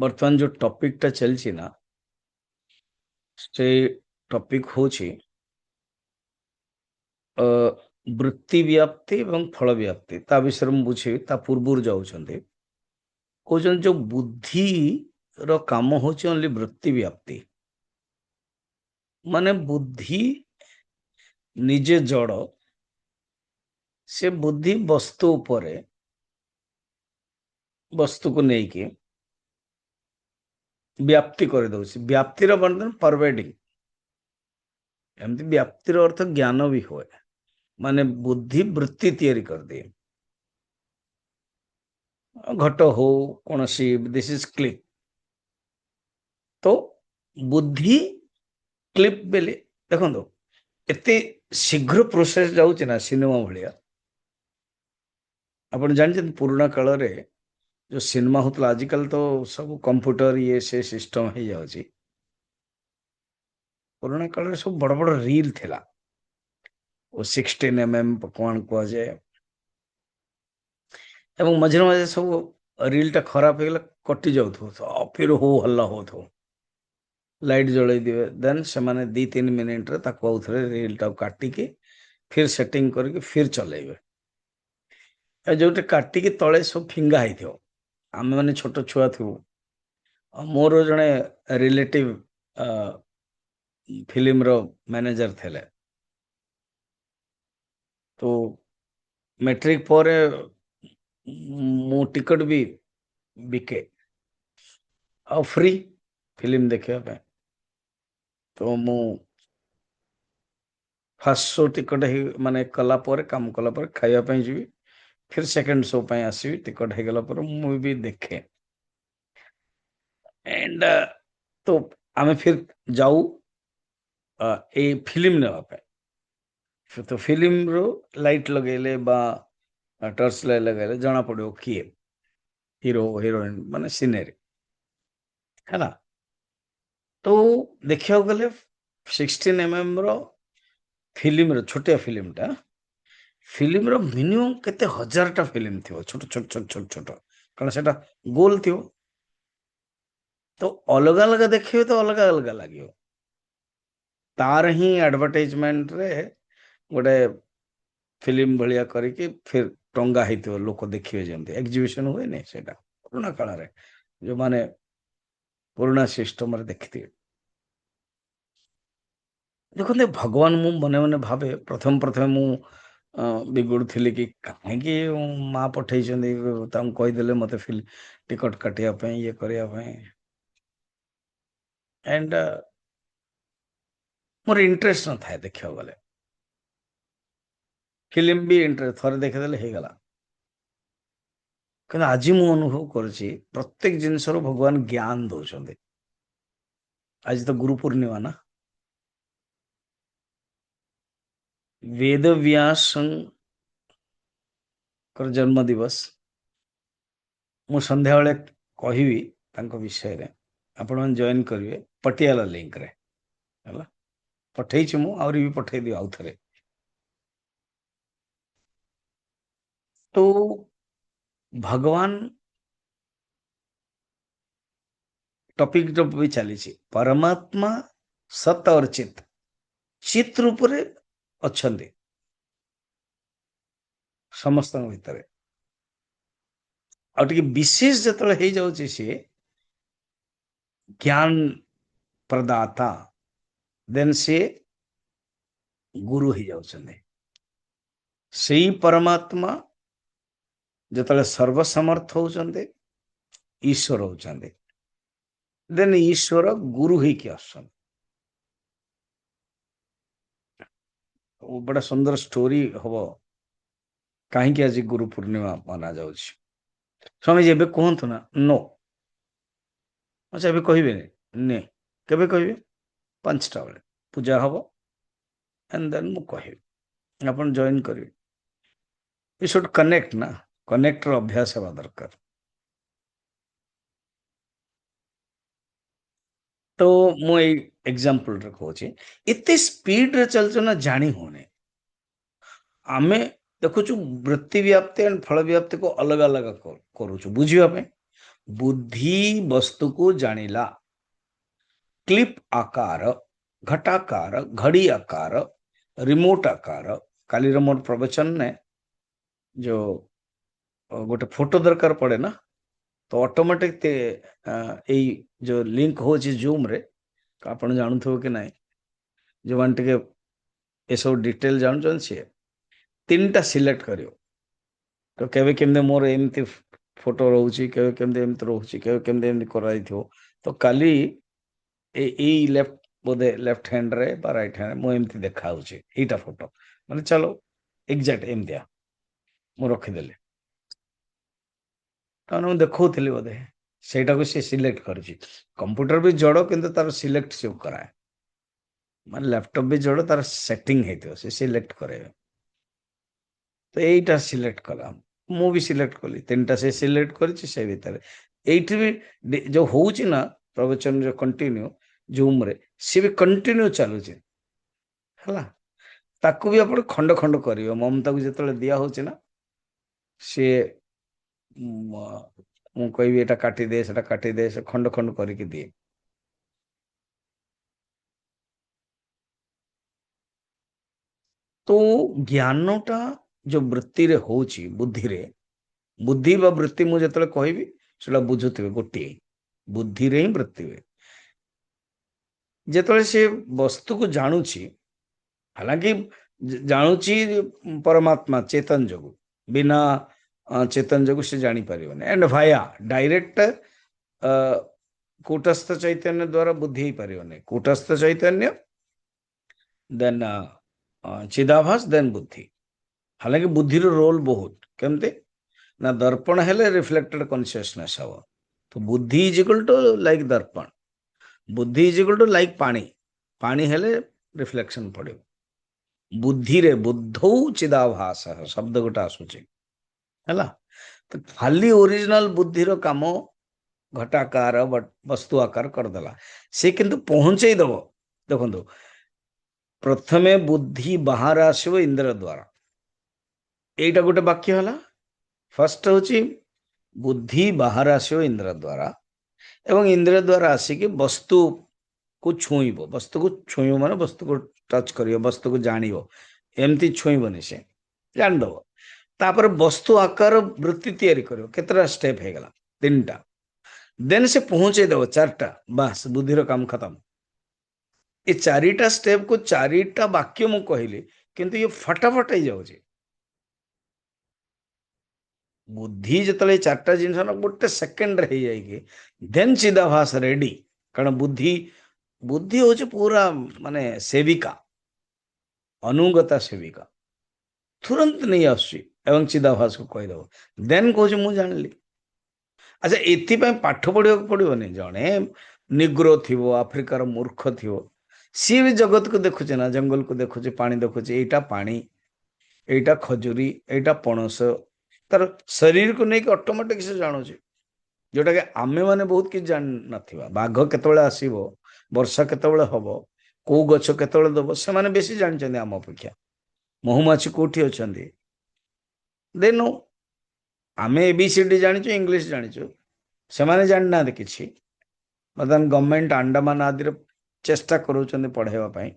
ବର୍ତ୍ତମାନ ଯୋଉ ଟପିକଟା ଚାଲିଛି ନା ସେ ଟପିକ ହଉଛି ଅ, ବୃତ୍ତି ବ୍ୟାପ୍ତି ଏବଂ ଫଳ ବ୍ୟାପ୍ତି। ତା ବିଷୟରେ ମୁଁ ବୁଝିବି, ତା ପୂର୍ବରୁ ଯାଉଛନ୍ତି କହୁଛନ୍ତି ଯୋଉ ବୁଦ୍ଧିର କାମ ହଉଛି ଓନ୍ଲି ବୃତ୍ତି ବ୍ୟାପ୍ତି। ମାନେ ବୁଦ୍ଧି ନିଜେ ଜଡ଼, ସେ ବୁଦ୍ଧି ବସ୍ତୁ ଉପରେ ବସ୍ତୁକୁ ନେଇକି ବ୍ୟାପ୍ତି କରିଦଉଛି। ବ୍ୟାପ୍ତିର ବର୍ଣ୍ଣନ ପରଭେଡିଂ। ଏମିତି ବ୍ୟାପ୍ତିର ଅର୍ଥ ଜ୍ଞାନ ବି ହୁଏ, ମାନେ ବୁଦ୍ଧି ବୃତ୍ତି ତିଆରି କରିଦିଏ। ଘଟ ହଉ କୌଣସି ଦିସ୍ ଇଜ କ୍ଲିପ୍, ତ ବୁଦ୍ଧି କ୍ଲିପ୍ ବେଲେ ଦେଖନ୍ତୁ ଏତେ ଶୀଘ୍ର ପ୍ରୋସେସ ଯାଉଛି ନା ସିନେମା ଭଳିଆ। ଆପଣ ଜାଣିଛନ୍ତି ପୁରୁଣା କାଳରେ ଯୋଉ ସିନେମା ହଉଥିଲା, ଆଜିକାଲି ତ ସବୁ କମ୍ପ୍ୟୁଟର ଇଏ ସେ ସିଷ୍ଟମ ହେଇଯାଉଛି। ପୁରୁଣା କାଳରେ ସବୁ ବଡ ବଡ ରିଲ୍ ଥିଲା, ଓ 16mm କଣ କୁହାଯାଏ, ଏବଂ ମଝିରେ ମଝିରେ ସବୁ ରିଲ୍ ଟା ଖରାପ ହେଇଗଲେ କଟି ଯାଉଥିବ, ଫିର ହଉ ହଲ୍ଲା ହଉଥିବ, ଲାଇଟ୍ ଜଳେଇ ଦିବେ, ଦେନ୍ ସେମାନେ 2-3 ମିନିଟରେ ତାକୁ ଆଉଥରେ ରିଲ୍ ଟାକୁ କାଟିକି ଫିର୍ ସେଟିଂ କରିକି ଫିର୍ ଚଲେଇବେ। ଯୋଉଠି କାଟିକି ତଳେ ସବୁ ଫିଙ୍ଗା ହେଇଥିବ, ଆମେ ମାନେ ଛୋଟ ଛୁଆ ଥିବୁ, ମୋର ଜଣେ ରିଲେଟିଭ ଫିଲ୍ମର ମ୍ୟାନେଜର ଥିଲେ। ତ ମେଟ୍ରିକ ପରେ ମୁଁ ଟିକଟ ବି ବିକେ ଆଉ ଫ୍ରି ଫିଲ୍ମ ଦେଖିବା ପାଇଁ। ତ ମୁଁ ଫାର୍ଷ୍ଟ ଶୋ ଟିକଟ ହେଇ ମାନେ କଲା ପରେ, କାମ କଲା ପରେ ଖାଇବା ପାଇଁ ଯିବି, ଫିର୍ ସେକେଣ୍ଡ ଶୋ ପାଇଁ ଆସିବି, ଟିକଟ ହେଇଗଲା ପରେ ମୁଁ ବି ଦେଖେ। ଏଣ୍ଡ ତ ଆମେ ଫିର୍ ଯାଉ ଏଇ ଫିଲ୍ମ ନେବା ପାଇଁ। ତ ଫିଲ୍ମରୁ ଲାଇଟ୍ ଲଗେଇଲେ ବା ଟର୍ଚ ଲାଇଟ୍ ଲଗେଇଲେ ଜଣା ପଡିବ କିଏ ହିରୋ ହିରୋଇନ, ମାନେ ସିନେରୀ ହେଲା। ତ ଦେଖିବାକୁ ଗଲେ 16mm ର ଫିଲ୍ମର ଛୋଟିଆ ଫିଲ୍ମର ମିନିମମ୍ କେତେ ହଜାରଟା ଫିଲ୍ମ ଥିବ, ଛୋଟ ଛୋଟ ଛୋଟ ଛୋଟ ଛୋଟ, କାରଣ ସେଟା ଗୋଲ ଥିବ। ତ ଅଲଗା ଅଲଗା ଦେଖିବେ ତ ଅଲଗା ଅଲଗା ଲାଗିବ। ତାର ହିଁ ଆଡଭର୍ଟାଇଜମେଣ୍ଟରେ ଗୋଟେ ଫିଲ୍ମ ଭଳିଆ କରିକି ଫିର୍ ଟଙ୍ଗା ହେଇଥିବ, ଲୋକ ଦେଖିବେ, ଯେମିତି ଏକ୍ଜିବିସନ ହୁଏନି ସେଇଟା ପୁରୁଣା କାଳରେ, ଯୋଉମାନେ ପୁରୁଣା ସିଷ୍ଟମରେ ଦେଖିଥିବେ। ଦେଖନ୍ତୁ ଭଗବାନ, ମୁଁ ମନେ ମନେ ଭାବେ, ପ୍ରଥମେ ପ୍ରଥମେ ମୁଁ ବିଗୁଡୁଥିଲି କି କାହିଁକି ମା ପଠେଇଛନ୍ତି, ତାଙ୍କୁ କହିଦେଲେ ମତେ ଟିକଟ କାଟିବା ପାଇଁ, ଇଏ କରିବା ପାଇଁ। ଏଣ୍ଡ ମୋର ଇଣ୍ଟରେଷ୍ଟ ନଥାଏ ଦେଖିବାକୁ ଗଲେ। ଫିଲ୍ମ ବି ଇଣ୍ଟରେଷ୍ଟ, ଥରେ ଦେଖିଦେଲେ ହେଇଗଲା। କିନ୍ତୁ ଆଜି ମୁଁ ଅନୁଭବ କରୁଛି ପ୍ରତ୍ୟେକ ଜିନିଷରୁ ଭଗବାନ ଜ୍ଞାନ ଦଉଛନ୍ତି। ଆଜି ତ ଗୁରୁ ପୂର୍ଣ୍ଣିମା ନା, ବେଦ ବ୍ୟାସଙ୍କର ଜନ୍ମ ଦିବସ। ମୁଁ ସନ୍ଧ୍ୟାବେଳେ କହିବି ତାଙ୍କ ବିଷୟରେ, ଆପଣମାନେ ଜଏନ୍ କରିବେ ପଟିଆଲା ଲିଙ୍କରେ ହେଲା। ପଠେଇଛି ମୁଁ, ଆହୁରି ବି ପଠେଇଦିଅ ଆଉଥରେ। ତ ଭଗବାନ ଟପିକ ବି ଚାଲିଛି, ପରମାତ୍ମା ସତ और ଚିତ୍ ରୂପରେ ଅଛନ୍ତି ସମସ୍ତଙ୍କ ଭିତରେ। ଆଉ ଟିକେ ବିଶେଷ ଯେତେବେଳେ ହେଇଯାଉଛି ସିଏ ଜ୍ଞାନ ପ୍ରଦାତା, ଦେନ୍ ସିଏ ଗୁରୁ ହେଇଯାଉଛନ୍ତି। ସେଇ ପରମାତ୍ମା ଯେତେବେଳେ ସର୍ବସମର୍ଥ ହଉଛନ୍ତି, ଈଶ୍ୱର ହଉଛନ୍ତି, ଦେନ୍ ଈଶ୍ୱର ଗୁରୁ ହେଇକି ଆସୁଛନ୍ତି। ବड़ा ସୁନ୍ଦର ଷ୍ଟୋରି ହବ କାହିଁକି ଆଜି ଗୁରୁ ପୂର୍ଣ୍ଣିମା ମାନା ଯାଉଛି। ସ୍ୱାମୀଜୀ ଏବେ କୁହନ୍ତୁ ନା, नो। ଆଚ୍ଛା ଏବେ କହିବେନି, ନେ କେବେ କହିବେ? 5ଟା ବେଳେ ପୂଜା ହବ, ଏଣ୍ଡ ଦେନ୍ ମୁଁ କହିବି, ଆପଣ ଜଏନ୍ କରିବେ। ୟୁ ସୁଡ୍ କନେକ୍ଟ ନା, କନେକ୍ଟର ଅଭ୍ୟାସ ହେବା ଦରକାର। ତ ମୁଁ ଏଇ ଏକ୍ସାମ୍ପଲରେ କହୁଛି, ଏତେ ସ୍ପିଡରେ ଚାଲିଛ ନା ଜାଣି ହଉନି। ଆମେ ଦେଖୁଛୁ ବୃତ୍ତି ବ୍ୟାପ୍ତି ଆଉ ଫଳ ବ୍ୟାପ୍ତିକୁ ଅଲଗା ଅଲଗା କରୁଛୁ ବୁଝିବା ପାଇଁ। बुद्धि वस्तु को जानिला, क्लिप आकार, घटाकार, घड़ी आकार, रिमोट आकार। काली मोर प्रवचन ने जो गोटे फोटो दरकार पड़े ना, तो ऑटोमेटिक जो लिंक हो जूम रे, आपण जानू कि नहीं, जो मान टे ये सब डिटेल जानछन सी तीन टा सिलेक्ट करियो, तो केबे केमदे मोर एमती फोटो रहउची, केबे केमदे एमती रहउची, केबे केमदे एमती कराई थियो। तो काली ए लेफ्ट बोधे लेफ्ट हैंड रे बा राइट हैंड मो एमती देखा होची एटा फोटो, माने चलो एग्जैक्ट एमतिया मो रखी देले, ताने मु देखौथिली बोधे सेटा को से सिलेक्ट करची। कंप्यूटर भी जड़ो किंतु तार सिलेक्ट से कराए, माने लैपटॉप भी जड़ो तार सेटिंग हेतियो से सिलेक्ट करे। तो एटा सिलेक्ट कला, मु भी सिलेक्ट कली, तीनटा से सिलेक्ट करची से भीतर एठी भी जो होउची ना प्रवचन जो कंटिन्यू जूम रे से भी कंटिन्यू चालुची हला। ताकू भी आपण खंड खंड करियो, ममता को जेतले दिया होची ना से मु कहबी एटा काटी दे सेटा काटी दे, से खंड खंड करके दिए। तो ज्ञानटा जो वृत्ति रे होची बुद्धि रे, बुद्धि बा वृत्ति मु जेतले कहबी सेटा बुझुथिबे गोटे बुद्धि रे ही वृत्ति हुए। जेतले से वस्तु को जानुची, हालांकि जानुची परमात्मा चेतन जोगु, बिना चेतन जोगु से जानी परिबने, एंड भाया डायरेक्ट कूटस्थ चैतन्य द्वारा बुद्धि ही परिबने। कूटस्थ चैतन्य देन चिदाभास देन बुद्धि। हालांकि बुद्धि रो रोल बहुत केमते ना, दर्पण हेले रिफ्लेक्टेड कॉन्शियसनेस हव। तो बुद्धि इज इक्वल टू लाइक दर्पण, बुद्धि इज इक्वल टू लाइक पानी, पानी हेले रिफ्लेक्शन पड़े। बुद्धि रे बुद्धौ चिदाभास शब्द गोटे आसुचे हैला। तो खाली ओरिजिनल बुद्धि रो काम घटाकार वस्तु आकार करदेला, से किंतु पहुंचे दब। देखो प्रथमे बुद्धि बाहर आसो इंद्र द्वारा, एटा गोटे वाक्य हला। फर्स्ट होची बुद्धि बाहर आसो इंद्र द्वारा, एवं इंद्र द्वारा आसिक वस्तु को छुईब, वस्तु को छुईब माने वस्तु को टच करियो, वस्तु को जानियो, एमती छुईबनी से जान दब। तापर वस्तु आकार वृत्ति तैयारी करियो, केतरा स्टेप हे गला तीनटा, देन से पहुंचे दब चारटा, बस बुद्धि रो काम खत्म। ये चारिटा स्टेप को चारिटा वाक्य मु कहली, किंतु ये फटाफट हो जाउछे। बुद्धि जितले चारटा जिनस गोटे सेकेंड रे जाइए देन चिदाभास रेडी, कारण बुद्धि बुद्धि होचे पूरा माने सेविका, अनुगता सेविका, तुरंत नहीं आसुची एवं चिदाभास को कहीदेव, देन कहे मुझे जानली। अच्छा एथि पाठ पढ़ा पड़ोनी, जड़े निग्रो थी आफ्रिकार मूर्ख थी सी भी जगत को देखुचे ना, जंगल को देखुचे, पानी देखुचे, एटा पानी, एटा खजुरी, एटा पणस, तार शरीर को लेकिन ऑटोमेटिक से जानूचे, जोटा कि आमे माने बहुत किछ जान नथिबा। बाघ केतबेले आसीबो, वर्षा केतबेले हबो, को गछ केतबेले दबो, से माने बेसी जानचंदी आम अपेक्षा। महुमाछी कोठी अछंदी दे नो, आमे एबीसीडी जानिचो, इंग्लिश जानिचो, से माने जान ना किछि। बर्तमान गवर्नमेंट अंडमान आदि चेष्टा करूचंदी पढ़ाइबा पई।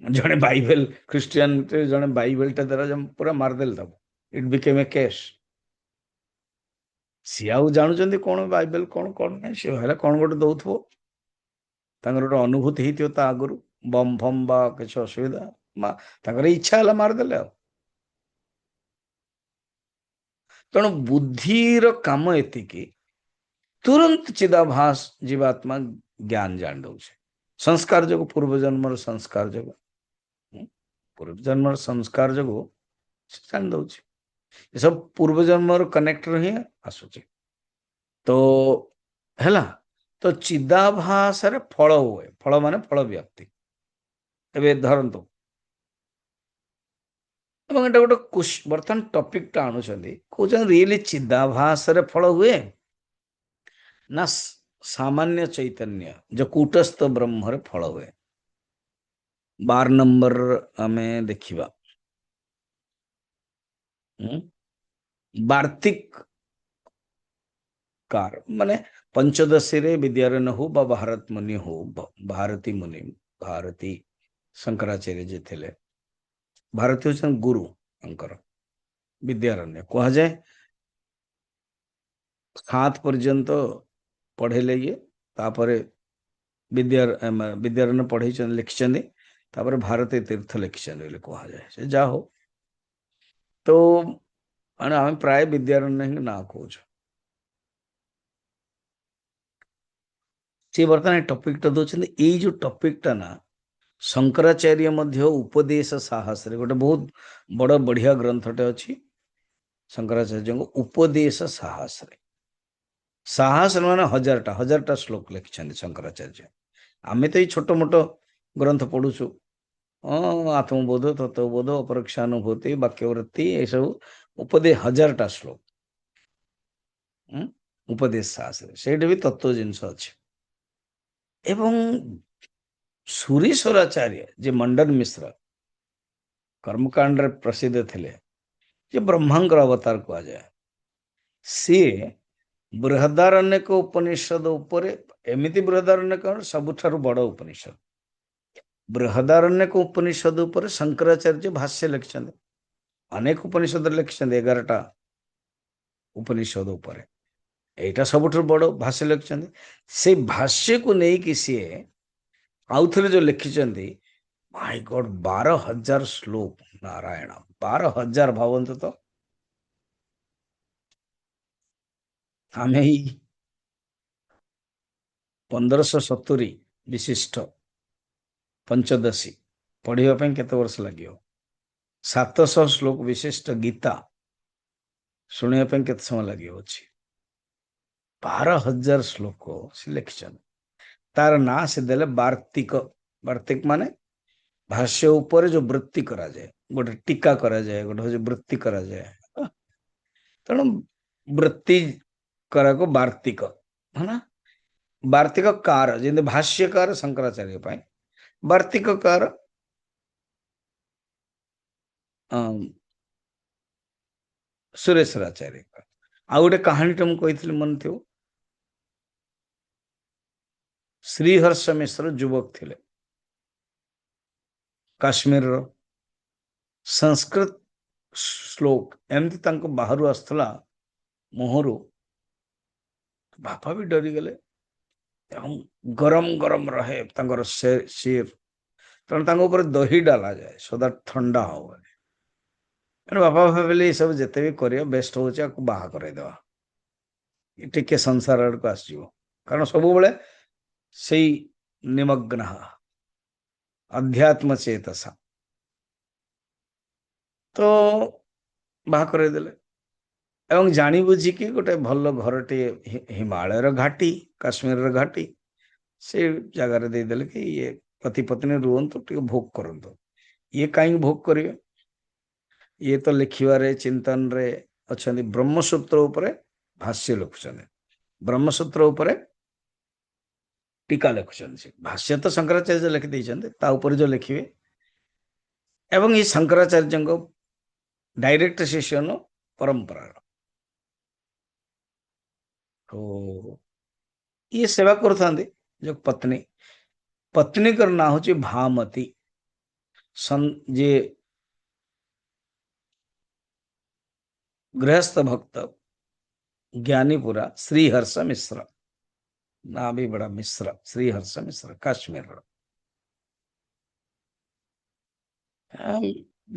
जड़े बाइबल क्रिश्चियन जड़े बाइबल टा द्वारा जब पूरा मारदेल तब इट बिकेम ए केस। सी आउ जानुचंदी कौन बाइबल कौन कौन नहीं, सी हेला कौन गोटे दउथबो, तांकर गोटे अनुभूति हेतियो ता आगुरु बम फम बा किछ असुविधा, मा तांकर इच्छा हला मारदेले। तेणु बुद्धिर काम एतिकी, तुरंत चिदाभास जीवात्मा ज्ञान जान दउछे। संस्कार जो पूर्व जन्म संस्कार जो, पूर्व जन्म संस्कार जो जान दउछे, ये सब पूर्व जन्म कनेक्ट रही आसुचे। तो हैला, तो चिदाभास रे फल हुए, फल माने फल व्यक्ति। एबे धरंतु एवं एटा गोटे बर्तमान टॉपिक टा आणुछंदी, कहउछन रियली चिदाभास रे फल हुए ना सामान्य चैतन्य जो कूटस्थ ब्रह्म रे फल हुए। 12 नंबर आमे देखिबा। वार्तिक कार माने पंचदशी रे विद्यारण्य हो बा भारत मुनि हो भारती मुनि भारती शंकराचार्य जे थे भारती हूँ गुरु अंकर विद्यारण्य कह जाए 7 पर्यंत पढ़ेले ये तापर विद्यारण्य पढ़े लिखिं तापर भारती तीर्थ लिखिं कह जाए से जा हो तो आम प्राय विद्यारण्य ही ना कौच सी बर्तमान टॉपिक टा दौरान ये जो टॉपिक टा ना शंकराचार्य मध्य उपदेश साहस रे गोटे बहुत बड़ बढ़िया ग्रंथटे अच्छी शंकराचार्य उपदेश साहस रे साहस माने 1000टा श्लोक लिखिं शंकराचार्य आम तो ये छोट मोट ग्रंथ पढ़ुचु आत्मबोध तत्वबोध अपरोक्षानुभूति वाक्यवृत्ति ये सब उपदेश 1000टा श्लोक उपदेश साहस रे से भी तत्व जिनस अच्छे एवं सुरेश्वराचार्य जे मंडन मिश्र कर्मकांड प्रसिद्ध थे जे ब्रह्मांकर अवतार कह जाए सी बृहदारण्यक उपनिषद उपर एमती बृहदारण्यक सबुठारु बड़ उपनिषद बृहदारण्यक उपनिषद उपर शंकराचार्य भाष्य लिखिं अनेक उपनिषद लिखिं 11टा उपनिषद उपर एटा सबुठारु बड़ भाष्य लिखिं से भाष्य को लेकिन सी आउ थे जो लिखिं माय गॉड 12,000 श्लोक नारायण 12,000 भावंत तो आम 1570 विशिष्ट पंचदशी पढ़ापी केते वर्ष लगे 700 श्लोक विशिष्ट गीता शुणापी केते समय लगे 12,000 श्लोक से लिखिं तार ना से देले वार्तिक वार्तिक माने भाष्य ऊपर जो वृत्ति करा जाए गोटे टीका करा जाए गोटे वृत्ति करा जाए तेणु वृत्ति करा को वार्तिक है ना वार्तिक कार जमी भाष्यकार शंकराचार्य वार्तिक कार सुरेश्वराचार्य आ गोटे कहानी मुझे मन थो श्रीहर्ष मिश्र युवक थे काश्मीर संस्कृत श्लोक एमती बाहर आसला मुहर बापा भी डरी गले गरम गरम रहे शेर तेणु दही डाला जाए सो दैट ठंडा हो बापा भाविले सब जिते भी कर बेस्ट हो बाहा करदेवा टे संसार आड़ को आसो कारण सब बड़े से निमग्न अध्यात्म चेतसा तो बाहा करदेले एवं जानी बुझी कि गोटे भल घर टे हिमालय घाटी काश्मीर घाटी से जगार देदेले कि ये पति पत्नी रुहतु टे भोग करतु ये कहीं भोग करेंगे ये तो लिखिबारे चिंतन रे अच्छा ब्रह्मसूत्र उपरे भाष्य लिखुं ब्रह्मसूत्र उपरे टीका लिखुं भाष्य तो शंकराचार्य लिखिदे जो लिखे एवं ये शंकराचार्य डायरेक्ट शिष्य परंपरा तो ये सेवा करता जो पत्नी पत्नी का ना हूँ भामती जे गृहस्थ भक्त ज्ञानीपुरा श्रीहर्ष मिश्र ना भी बड़ा मिश्र श्रीहर्ष मिश्र काश्मीर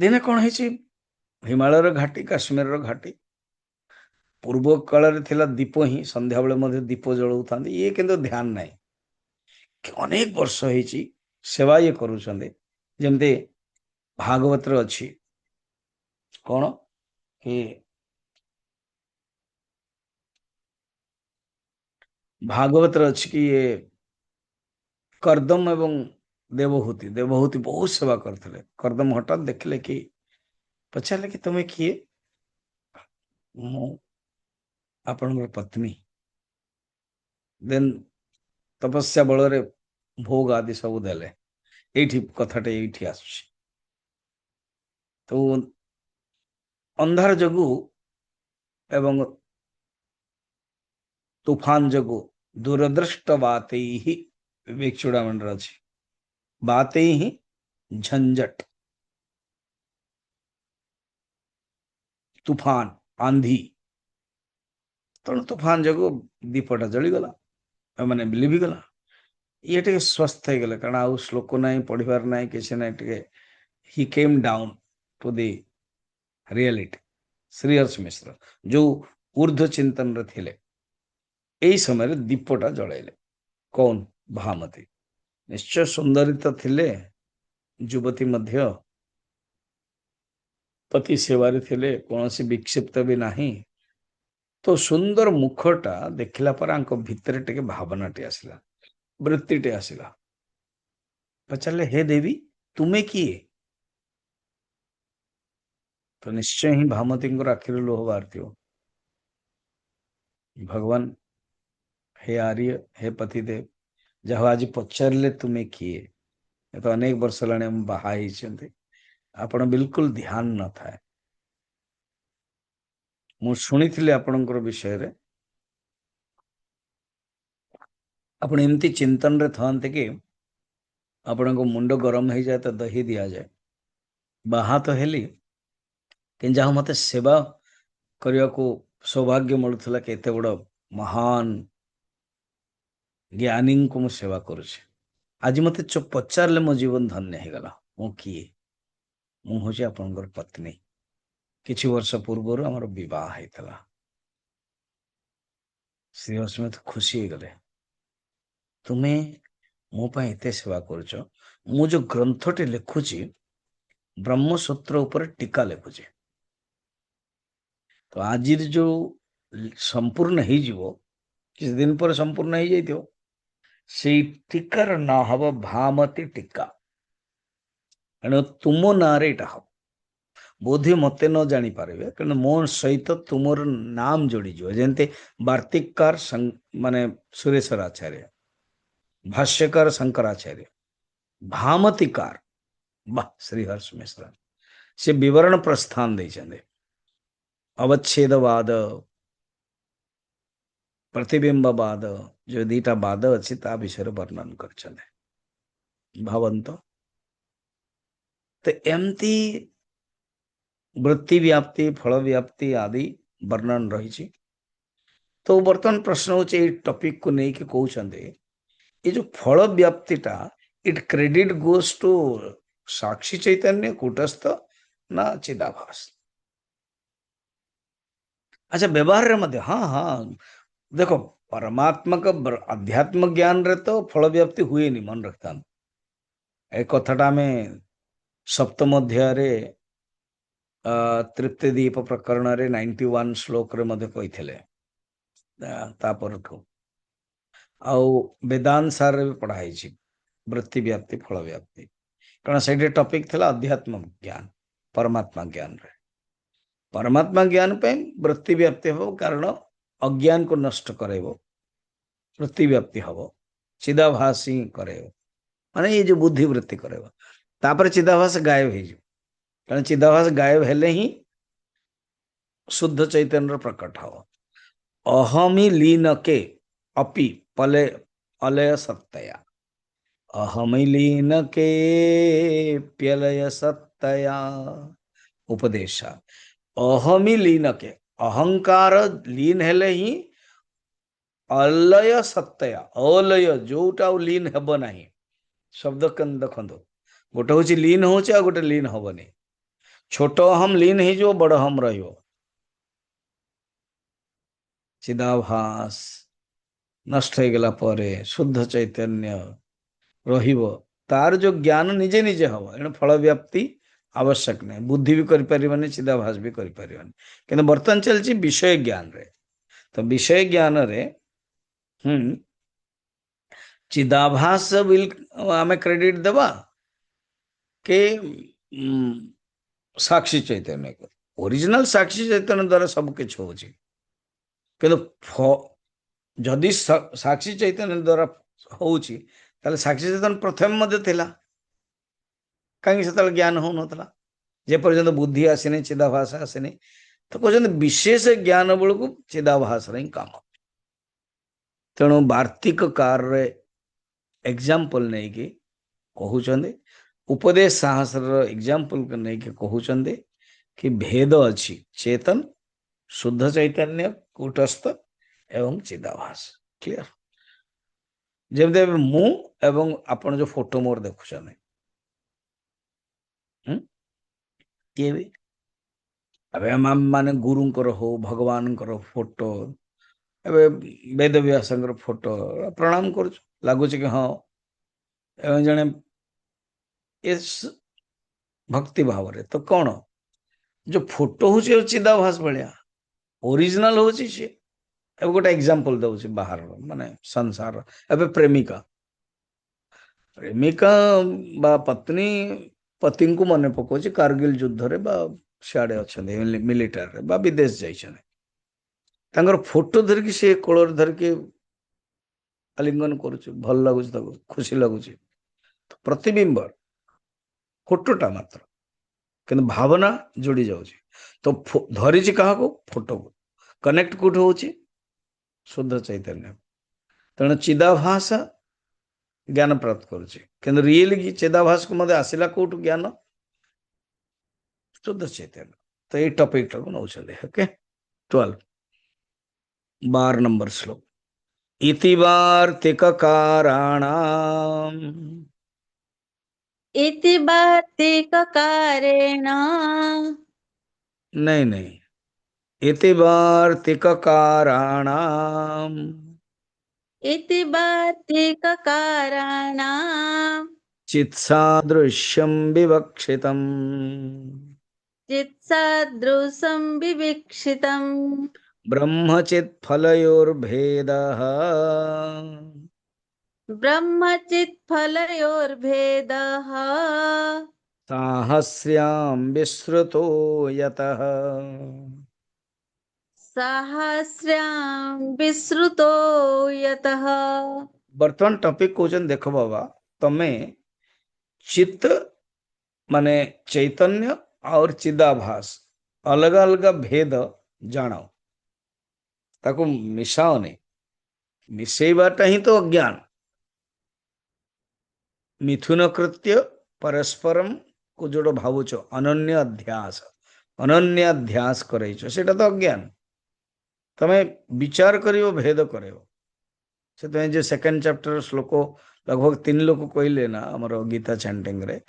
दिने कौन है हिमालय घाटी काश्मीर घाटी पूर्व काल दीप ही संध्या बेले दीप जलाऊ था ये किंतु ध्यान ना अनेक वर्ष होती सेवा ये करमती भागवत अच्छी कौन कि भागवत अच्छी कि ये कर्दम एवं देवहूति देवहूति बहुत सेवा करते कर्दम हठात देखले कि पचारे कि तुम्हें किए आपण पत्नी देन तपस्या बल रे भोग आदि सब देले ये कथाटे ये आस तो अंधार जगू एवं तुफान जगो दूरदृष्ट बाते ही विवेक चूड़ामणि अच्छी बाते ही झंझट तूफान आंधी तेणु तूफान जगो दीपटा जलीगला मैंने लिभिगला ये टे स्वस्थ हो गले कारण आउ श्लोक ना पढ़िबार ना किसी ना टे ही came down to the reality Sriharsha Mishra जो ऊर्ध्व चिंतन रे थिले एई समय दीपटा जळाइले कौन भामती निश्चय सुंदरी तो थिले युवती मध्य पति सेवारे थिले कौन सी विक्षिप्त भी नहीं तो सुंदर मुखटा देखला पर आंको भितर टे भावना टे आसला वृत्ति टे आसला पचारे हे देवी तुम्हें किए तो निश्चय ही भामती आखिर लोह बाहर भगवान हे आर्य हे पतिदेव जहाँ आज पचारे तुम्हें किए तो अनेक वर्ष लाने हम बाहा आपण बिल्कुल ध्यान न था मु शुणी आपणकर विषय रे आपण एमती चिंतन रे थांते कि आपण को मुंड गरम हो जाए तो दही दि जाए बाहा तो हेली कि जहाँ मत सेवा करने को सौभाग्य मिलूला केते बड़ महान ज्ञानी को मु सेवा करुचे आज मत पचारे मो जीवन धन्य हो गला मु किए मु हूँ आपणकर पत्नी किछि वर्ष पूर्व आमर विवाह होता श्रीहर्ष में तो खुशी हो गले तुम्हें मो पाई एते सेवा करुच मु जो ग्रंथटे लिखुची ब्रह्मसूत्र ऊपर टीका लिखुची तो आज जो संपूर्ण हो जीवो किसी दिन पर संपूर्ण हो जाइथियो से टीकार ना हब भामती टीका एणु तुम नारे एटा हम बोधे मते न जानी पारे कारण मो सहित तुमर नाम जोड़ी जो जमती वार्तिककार माने सुरेश्वर आचार्य भाष्यकार शंकराचार्य भामतिकार वाह श्रीहर्ष मिश्र से विवरण प्रस्थान देते अवच्छेदवाद प्रतिबिंबवाद जो दीटा वाद अच्छी ता विषय वर्णन कर भावंत तो एमती वृत्ति व्याप्ति फल व्याप्ति आदि वर्णन रही तो बर्तमान प्रश्न हो टॉपिक को लेकिन कहते ये जो फल व्याप्तिटा इट क्रेडिट गोज टू साक्षी चैतन्य कूटस्थ ना चिदाभास अच्छा व्यवहार रे मध्य हाँ हाँ देखो परमात्मा का अध्यात्म ज्ञान रे तो फल व्याप्ति हुए नहीं मन रखता एक कथाटा में सप्तम अध्याय रे तृप्ति दीप प्रकरण रे 91 श्लोक रे मध्य कही आउ वेदांत सार भी पढ़ाई वृत्ति व्याप्ति फल व्याप्ति कारण से टॉपिक थिला अध्यात्म ज्ञान परमात्मा ज्ञान रे परमात्मा ज्ञान पे वृत्ति व्याप्ति हो कारण अज्ञान को नष्ट करेबो वृत्ति व्याप्ति हम चिदाभासी करेबो माने ये जो बुद्धि वृत्ति करेबो तापर चिदाभास गायब हो कारण चिदाभास गायब हेले ही शुद्ध चैतन्य प्रकट हो अहमी लीन के अपि पले अलय सत्तया अहमी लीन के प्यलय सत्तया उपदेशा अहमी लीन के अहंकार लीन हेले ही अलय सत्तया अलय जोटा लीन हेब नहीं शब्द कन देखो गोटे हूँ लीन हो गोटे लीन हेबनी छोट अहम लीन हो बड़ अहम रहिबो चिदाभास नष्ट हो गला परे शुद्ध चैतन्य रहिबो तार जो ज्ञान निजे निजे हम एणु फल व्याप्ति आवश्यक नहीं बुद्धि भी करें चिदाभास भी करें कि बर्तमान चलती विषय ज्ञान रे तो विषय ज्ञान रे चिदाभास विल आमे क्रेडिट देवा के साक्षी चैतन्य को ओरिजिनल साक्षी चैतन्य द्वारा सब किछ होची किंतु जदि साक्षी चैतन्य द्वारा होची ताले साक्षी चैतन्य प्रथम मध्य थिला कहीं से ज्ञान हो नथला जे पर्यंत बुद्धि आसीनी चिदाभास आसीनी तो कहते विशेष ज्ञान बेल को चिदाभास रे काम तेणु वार्तिक कार एग्जाम्पल नहीं कि कहउचंदे उपदेश शास्त्र एग्जाम्पल नहीं कि कहउचंदे कि भेद अच्छी चेतन शुद्ध चैतन्य कूटस्थ एवं चिदाभास क्लियर जमते मु एवं आपण जो फोटो मोर देखुछन ये भी अब हम माने गुरुंकर हो भगवानकर फोटो एबे वेद व्यासंकर फोटो प्रणाम कर लगुच कि हाँ एवं जने इस भक्ति भाव रे तो कौन जो फोटो हूँ चिदाभास भाया ओरिजिनल हूँ सी अब गोटे एग्जांपल दउछि बाहर माने संसार एबे प्रेमिका प्रेमिका बा पत्नी पति को मन पकाउछि कारगिल युद्ध रे बा सियाड़े अछन्ते मिलिटारी रे बा विदेश जाइछने तांकर फोटो धरिकी से कोलर धरिकी आलिंगन करुछि भल लागुछि ताको खुशी लागुछि तो प्रतिबिंब फोटोटा मात्र किंतु भावना जोड़ी जाउछि तो धरिछि कहा को फोटो को कनेक्ट कोठ होउछि शुद्ध चैतन्य तेणु चिदाभास ज्ञान प्राप्त करुचे कि रियली चिदाभास को मध्य आसला कौटू ज्ञान शुद्ध चैतन्य तो ये टॉपिक टाक नौ ओके 12 12 नंबर श्लोक इति वार्तिक काराणाम इति वार्तिक कारेण नहीं इति वार्तिक काराणाम इति वार्तिक काराणाम चित्सादृश्यं विवक्षितम् चित्सादृशं विविक्षितम् ब्रह्मचित्फलयोर्भेदः ब्रह्मचित्फलयोर्भेदः साहस्र्यां विश्रुतो यतः सहस्रां विश्रुतो यतः बर्तमान टॉपिक क्वेश्चन देखो बाबा तमे चित्त माने चैतन्य और चिदाभास अलग अलग भेद जानो ताको मिसाओ नहीं मिसेबाटा ही तो अज्ञान मिथुन कृत्य परस्परम को जोड़ भावुच अनन्य अध्यास करैछ सेटा तो अज्ञान तमे विचार करियो भेद करियो से तो जो सेकंड चैप्टर श्लोक लगभग 3 लोग कहले ना हमर गीता चैंटिंग रे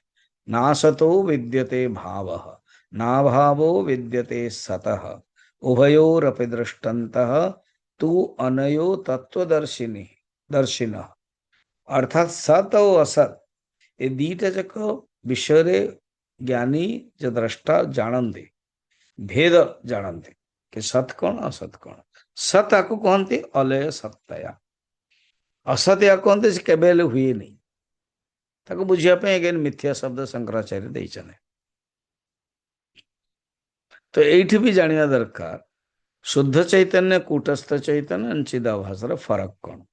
ना सतो विद्यते भावः ना भावो विद्यते सतः उभयोरपि दृष्टन्तः तु अनयो तत्वदर्शिनी दर्शिन अर्थात सत और असत ये दीटा जक विषय ज्ञानी जो द्रष्टा जानते भेद जानते कि सत कौन असत कौन सत आको कहते अलय सत्तया असत या कहते केबे हुए नहीं ताको बुझिया अगेन मिथ्या शब्द शंकराचार्य देइछने तो एठी भी जानिया दरकार शुद्ध चैतन्य कूटस्थ चैतन्य चिदाभास फरक कौन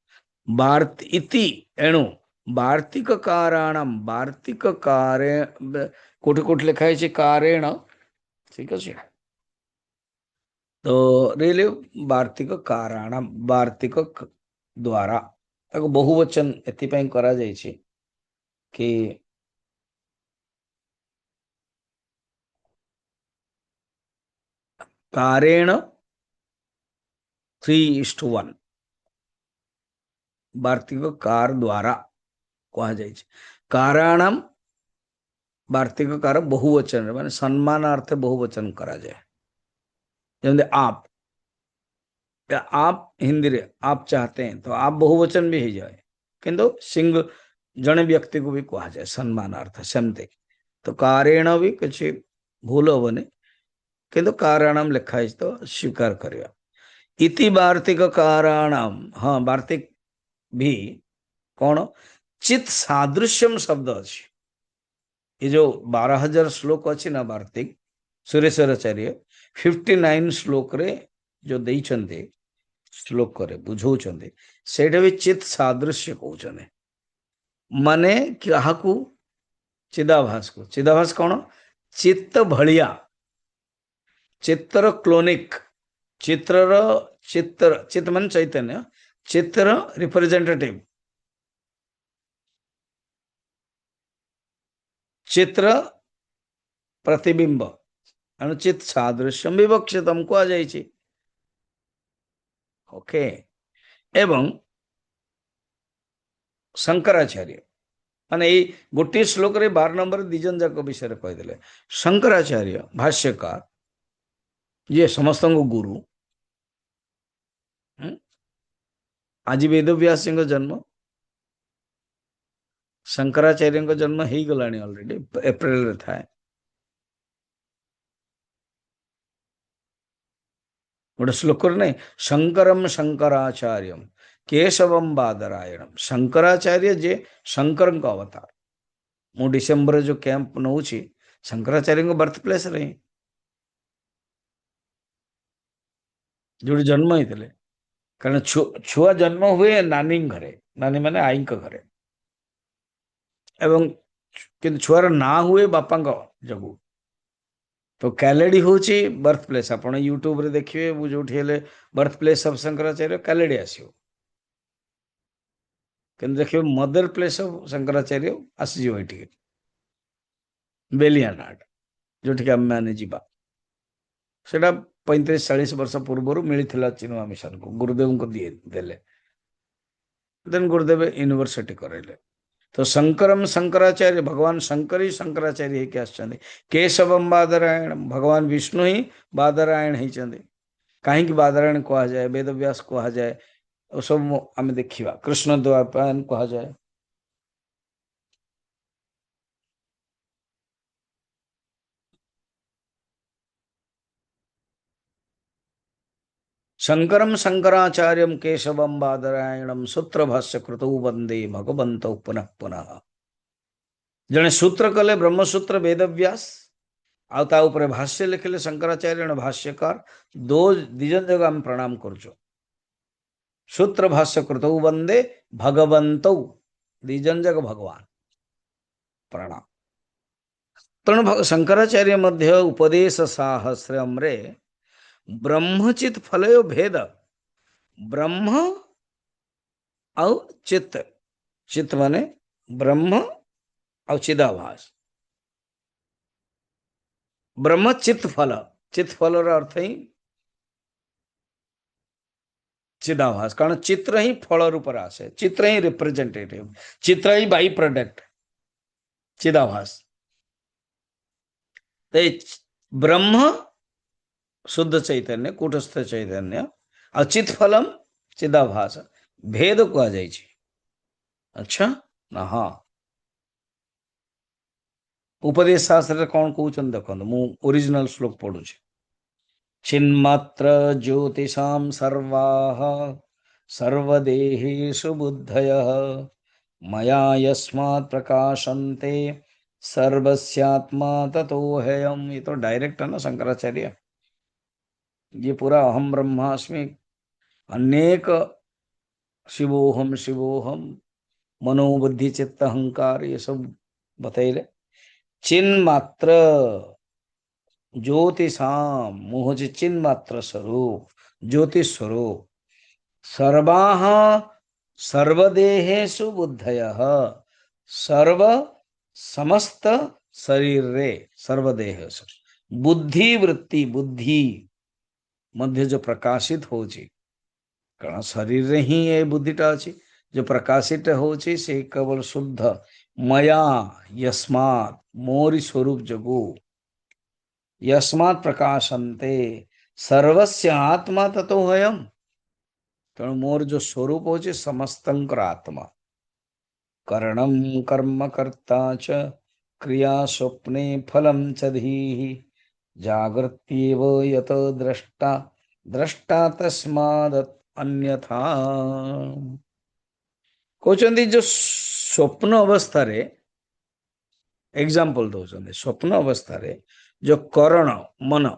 वार्त इति एणु वार्तिक काराणाम वार्तिक कार्य कोटि कोटि लिखा है कारेण ठीक है तो रियली वार्तिक काराणाम वार्तिक द्वारा ताको बहुवचन एथिपाई करा जाय छै कि कारेण 3:1 वार्तिक कार द्वारा कहा जाय छै काराणाम वार्तिक कार बहुवचन माने सम्मानार्थ बहुवचन करा जाए जैसे आप हिंदी रे आप चाहते हैं तो आप बहुवचन भी हो जाए किंतु सिंगल जने व्यक्ति को भी कहा जाए सम्मानार्थ सेमते तो कारेण भी कुछ भूल हेनी किंतु काराणाम लिखा है तो स्वीकार करिया इति वार्तिक काराणाम हाँ वार्तिक भी कौन चित सादृश्यम शब्द अच्छी ये जो 12,000 श्लोक अच्छी ना वार्तिक सुरेश्वराचार्य 59 श्लोक रे जो देइछन्ते श्लोक करे बुझौछन्ते सेटा भी चित सादृश्य कहउछने माने काहाकू चिदाभास कौन चित्त भलिया चित्तर क्लोनिक चित्र चित्त मन चैतन्य चित्र रिप्रेजेंटेटिव, चित्र प्रतिबिंब, अनुचित सादृश्यम विवक्षितम कुआ जाइछि। ओके। एवं शंकराचार्य माने ये गोटे श्लोक रे 12 नंबर दिजन जाक विषय कहीदेले। शंकराचार्य भाष्यकार ये समस्त गुरु, आज वेदव्यास जन्म, शंकराचार्य जन्म हो गलानी ऑलरेडी, एप्रिल रे थाए। गोटे श्लोक नहीं, शंकरम शंकराचार्यम केशवम बादरायणम। शंकराचार्य जे शंकर का अवतार। मु डिसेम्बर जो कैंप नौ शंकराचार्य को बर्थ प्लेस रही जो जन्म होते, कारण छुआ जन्म हुए नानी घरे, नानी माने आई घरे, एवं कि छुआर ना हुए बापा जगू। तो कैलेडी हूँ बर्थ प्लेस। आप यूट्यूब रे देखिए, वो जो बर्थ प्लेस ऑफ शंकराचार्य कैलेडी आसो, कि देखिए मदर प्लेस ऑफ शंकराचार्य आसीज ये बेलियानाड, जो आम मैंने जीवा सेटा 35-40 वर्ष पूर्व मिलता चिन्वा मिशन को, गुरुदेव को दिए देले। देन गुरुदेव यूनिवर्सिटी कराइले। तो शंकरम शंकराचार्य, भगवान शंकर ही शंकराचार्य क्या आसछन्ते। केशवम बादरायण, भगवान विष्णु ही बादरायण होइछन्ते। कहीं बादरायण कहा जाए, वेदव्यास कहा जाए, सब आम देखा। कृष्ण द्वैपायन कहा जाए। शंकरम शंकराचार्यम केशवम बादरायणम सूत्र भाष्य कृतौ वंदे भगवन्तौ पुनः पुनः। जने सूत्र कले ब्रह्मसूत्र वेदव्यास, आउ ऊपर भाष्य लिखिले शंकराचार्य भाष्यकार। दो दिजन जगह हम प्रणाम करुचो। सूत्र भाष्य कृतौ वंदे भगवन्तौ, दिजन जगह भगवान प्रणाम। तेणु शंकराचार्य मध्य उपदेश साहस्रम रे ब्रह्मचित फलयो भेद, ब्रह्म और चित्त, चित्त माने ब्रह्म और चिदाभास। ब्रह्म चित्त फल, चित्त फल अर्थ ही चिदाभास, कारण चित्र ही फल रूप आसे, चित्र ही रिप्रेजेंटेटिव, चित्र ही बाई प्रोडक्ट चिदाभास। तो ब्रह्म शुद्ध चैतन्य, कूटस्थ चैतन्य, और चित फलम चिदाभास, भेद कह जाए। अच्छा ना, हाँ उपदेश शास्त्र कौन कहते देखो, मु ओरिजिनल श्लोक पढ़ू। चिन्मात्र ज्योतिषां सर्वाः सर्वदेहेषु बुद्धयः मया यस्मात् प्रकाशन्ते सर्वस्यात्मा ततोऽहम्। ये तो डायरेक्ट है ना शंकराचार्य। ये पूरा अहम ब्रह्मास्मि, अनेक शिवोहम शिवोहम, मनोबुद्धि चित्त अहंकार, ये सब बतैले। चिन्मात्र ज्योतिषाम, मोह चिन्मात्र स्वरूप, ज्योतिष स्वरूप, सर्वाः सर्वदेहेषु बुद्धयः, सर्व समस्त शरीर रे, सर्वदेहेषु बुद्धि वृत्ति, बुद्धि मध्य जो प्रकाशित होची, कारण शरीर रे ही ये बुद्धिटा अछि, जो प्रकाशित होची से केवल शुद्ध मया यस्मात्, मोरी स्वरूप जगो, यस्मात् प्रकाशन्ते सर्वस्य आत्मा ततोऽहम्। तेणु मोर जो स्वरूप होची समस्तंकर आत्मा। करणम कर्म कर्ता च क्रिया स्वप्ने फलम च धीः जागृत्येव यत द्रष्टा द्रष्टा तस्माद् अन्यथा। कहते जो स्वप्न अवस्था रे, एग्जाम्पल दौरान स्वप्न अवस्था रे जो करण मन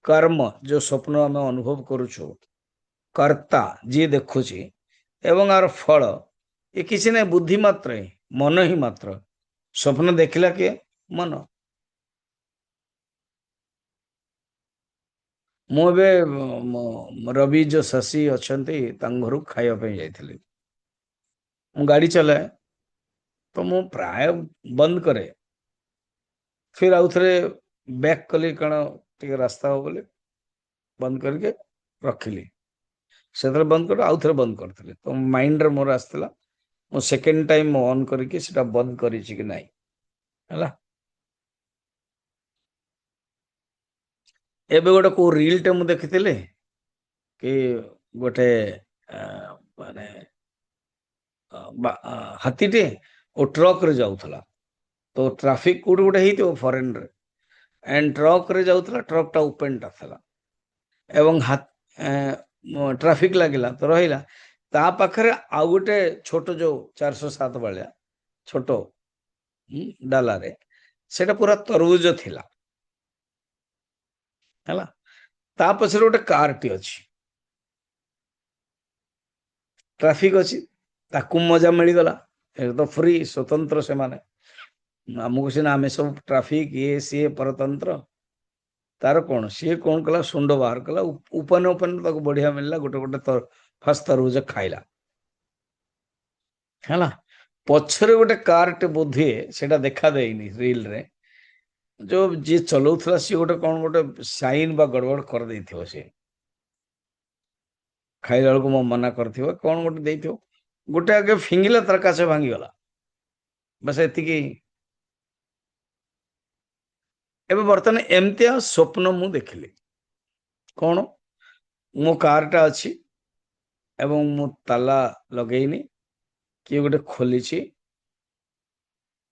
कर्म जो स्वप्न आम अनुभव करुछु, कर्ता जी देखुची एवं आर फल ये किसी नहीं, बुद्धि मात्र ही, मन ही मात्र। स्वप्न देखला के मन, ମୁଁ ଏବେ ରବି ଯୋଉ ଶଶି ଅଛନ୍ତି ତାଙ୍କ ଘରକୁ ଖାଇବା ପାଇଁ ଯାଇଥିଲି। ମୁଁ ଗାଡି ଚଲାଏ ତ ମୁଁ ପ୍ରାୟ ବନ୍ଦ କରେ, ଫିର ଆଉ ଥରେ ବ୍ୟାକ୍ କଲି କାରଣ ଟିକେ ରାସ୍ତା ହବ ବୋଲି ବନ୍ଦ କରିକି ରଖିଲି। ସେତେବେଳେ ବନ୍ଦ କରି ଆଉ ଥରେ ବନ୍ଦ କରିଥିଲି, ତ ମାଇଣ୍ଡରେ ମୋର ଆସିଥିଲା ମୁଁ ସେକେଣ୍ଡ ଟାଇମ ଅନ୍ କରିକି ସେଟା ବନ୍ଦ କରିଛି କି ନାହିଁ ହେଲା। ଏବେ ଗୋଟେ କୋଉ ରିଲ ଟେ ମୁଁ ଦେଖିଥିଲି କି ଗୋଟେ ମାନେ ହାତୀଟେ ଓ ଟ୍ରକ ରେ ଯାଉଥିଲା, ତ ଟ୍ରାଫିକ କୋଉଠି ଗୋଟେ ହେଇଥିବ ଫରେନରେ, ଏଣ୍ଡ ଟ୍ରକ ରେ ଯାଉଥିଲା, ଟ୍ରକ ଟା ଓପେନ ଟା ଥିଲା ଏବଂ ଟ୍ରାଫିକ ଲାଗିଲା ତ ରହିଲା। ତା ପାଖରେ ଆଉ ଗୋଟେ ଛୋଟ ଯୋଉ 407 ଭଳିଆ ଛୋଟ ଡାଲାରେ ସେଟା ପୁରା ତରଭୁଜ ଥିଲା ହେଲା। ତା ପଛରେ ଗୋଟେ କାରଟି ଅଛି, ଟ୍ରାଫିକ ଅଛି, ତାକୁ ମଜା ମିଳିଗଲା। ଏ ତ ଫ୍ରି ସ୍ୱତନ୍ତ୍ର ସେମାନେ, ଆମକୁ ସିନା ଆମେ ସବୁ ଟ୍ରାଫିକ ଇଏ ସିଏ ପରତନ୍ତ୍ର। ତାର କଣ, ସିଏ କଣ କଲା ସୁଣ୍ଡ ବାହାର କଲା, ଉପନ ଉପନ ତାକୁ ବଢିଆ ମିଳିଲା, ଗୋଟେ ଗୋଟେ ଫାଷ୍ଟ ତରଭୁଜ ଖାଇଲା ହେଲା। ପଛରେ ଗୋଟେ କାରଟେ ବୋଧେ ସେଟା ଦେଖା ଦେଇନି ରିଲ ରେ, ଯୋଉ ଯିଏ ଚଲଉଥିଲା ସିଏ ଗୋଟେ କଣ ଗୋଟେ ସାଇନ ବା ଗଡବଡ କରିଦେଇଥିବ, ସିଏ ଖାଇଲା ବେଳକୁ ମୁଁ ମନା କରିଥିବ କଣ ଗୋଟେ ଦେଇଥିବ, ଗୋଟେ ଆଗେ ଫିଙ୍ଗିଲା ତାର କାଛ ଭାଙ୍ଗିଗଲା, ବାସ ଏତିକି। ଏବେ ବର୍ତ୍ତମାନ ଏମିତିଆ ସ୍ୱପ୍ନ ମୁଁ ଦେଖିଲି, କଣ ମୋ କାରଟା ଅଛି ଏବଂ ମୁଁ ତାଲା ଲଗେଇନି, କିଏ ଗୋଟେ ଖୋଲିଛି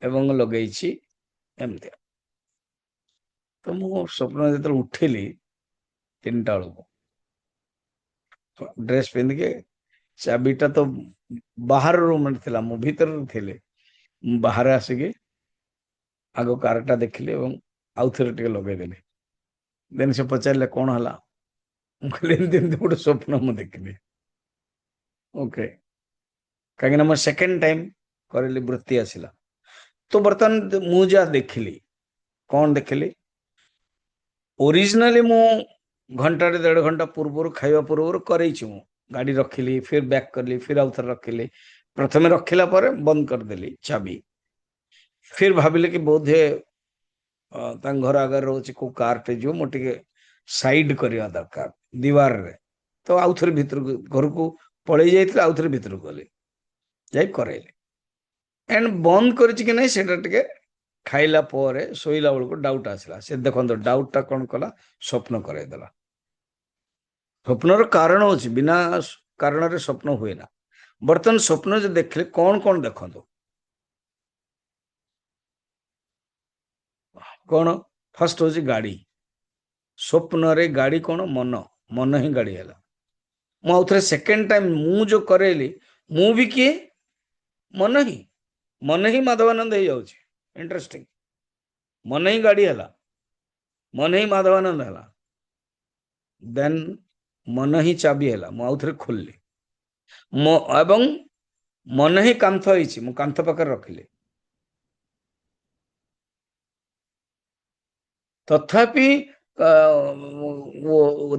ଏବଂ ଲଗେଇଛି ଏମିତିଆ। ତ ମୁଁ ସ୍ୱପ୍ନ ଯେତେବେଳେ ଉଠିଲି 3ଟା ବେଳକୁ, ଡ୍ରେସ ପିନ୍ଧିକି, ଚାବିଟା ତ ବାହାର ରୁମରେ ଥିଲା, ମୁଁ ଭିତରେ ଥିଲି, ମୁଁ ବାହାରେ ଆସିକି ଆଗ କାରଟା ଦେଖିଲି ଏବଂ ଆଉ ଥରେ ଟିକେ ଲଗେଇଦେଲି। ଦେନ ସେ ପଚାରିଲେ କଣ ହେଲା, ମୁଁ କହିଲି ଏମିତି ଏମିତି ଗୋଟେ ସ୍ୱପ୍ନ ମୁଁ ଦେଖିଲି। ଓକେ, କାହିଁକିନା ମୁଁ ସେକେଣ୍ଡ ଟାଇମ କରିଲି, ବୃତ୍ତି ଆସିଲା। ତ ବର୍ତ୍ତମାନ ମୁଁ ଯାହା ଦେଖିଲି, କଣ ଦେଖିଲି, ଓରିଜିନାଲି ମୁଁ ଘଣ୍ଟାଟେ 1.5 ଘଣ୍ଟା ପୂର୍ବରୁ ଖାଇବା ପୂର୍ବରୁ କରେଇଛି, ମୁଁ ଗାଡି ରଖିଲି, ଫିର ବ୍ୟାକ୍ କଲି, ଫିର ଆଉ ଥରେ ରଖିଲି, ପ୍ରଥମେ ରଖିଲା ପରେ ବନ୍ଦ କରିଦେଲି ଚାବି, ଫିର ଭାବିଲି କି ବୋଧେ ତାଙ୍କ ଘର ଆଗରେ ରହୁଛି କୋଉ କାରଟେ ଯିବ, ମୁଁ ଟିକେ ସାଇଡ କରିବା ଦରକାର ଦିୱାରରେ, ତ ଆଉଥରେ ଭିତରକୁ ଘରକୁ ପଳେଇ ଯାଇଥିଲି, ଆଉଥରେ ଭିତରକୁ ଗଲି, ଯାଇ କରେଇଲି, ଏଣ୍ଡ ବନ୍ଦ କରିଛି କି ନାଇଁ ସେଟା ଟିକେ ଖାଇଲା ପରେ ଶୋଇଲା ବେଳକୁ ଡାଉଟ ଆସିଲା। ସେ ଦେଖନ୍ତୁ ଡାଉଟ ଟା କଣ କଲା, ସ୍ୱପ୍ନ କରାଇଦେଲା। ସ୍ୱପ୍ନର କାରଣ ଅଛି, ବିନା କାରଣରେ ସ୍ୱପ୍ନ ହୁଏ ନା। ବର୍ତ୍ତମାନ ସ୍ୱପ୍ନ ଯେ ଦେଖିଲେ କଣ କଣ ଦେଖନ୍ତୁ, କଣ ଫାଷ୍ଟ ହଉଛି ଗାଡି, ସ୍ୱପ୍ନରେ ଗାଡି କଣ, ମନ, ମନ ହିଁ ଗାଡି ହେଲା। ମୁଁ ଆଉ ଥରେ ସେକେଣ୍ଡ ଟାଇମ ମୁଁ ଯୋଉ କରେଇଲି, ମୁଁ ବି କିଏ, ମନ ହିଁ, ମନ ହିଁ ମାଧବାନନ୍ଦ ହେଇଯାଉଛି। ଇଣ୍ଟରେଷ୍ଟିଂ, ମନ ହିଁ ଗାଡି ହେଲା, ମନ ହିଁ ମାଧବାନନ୍ଦ ହେଲା, ଦେନ୍ ମନ ହିଁ ଚାବି ହେଲା, ମୁଁ ଆଉ ଥରେ ଖୋଲିଲି, ଏବଂ ମନ ହିଁ କାନ୍ଥ ହେଇଛି, ମୁଁ କାନ୍ଥ ପାଖରେ ରଖିଲି, ତଥାପି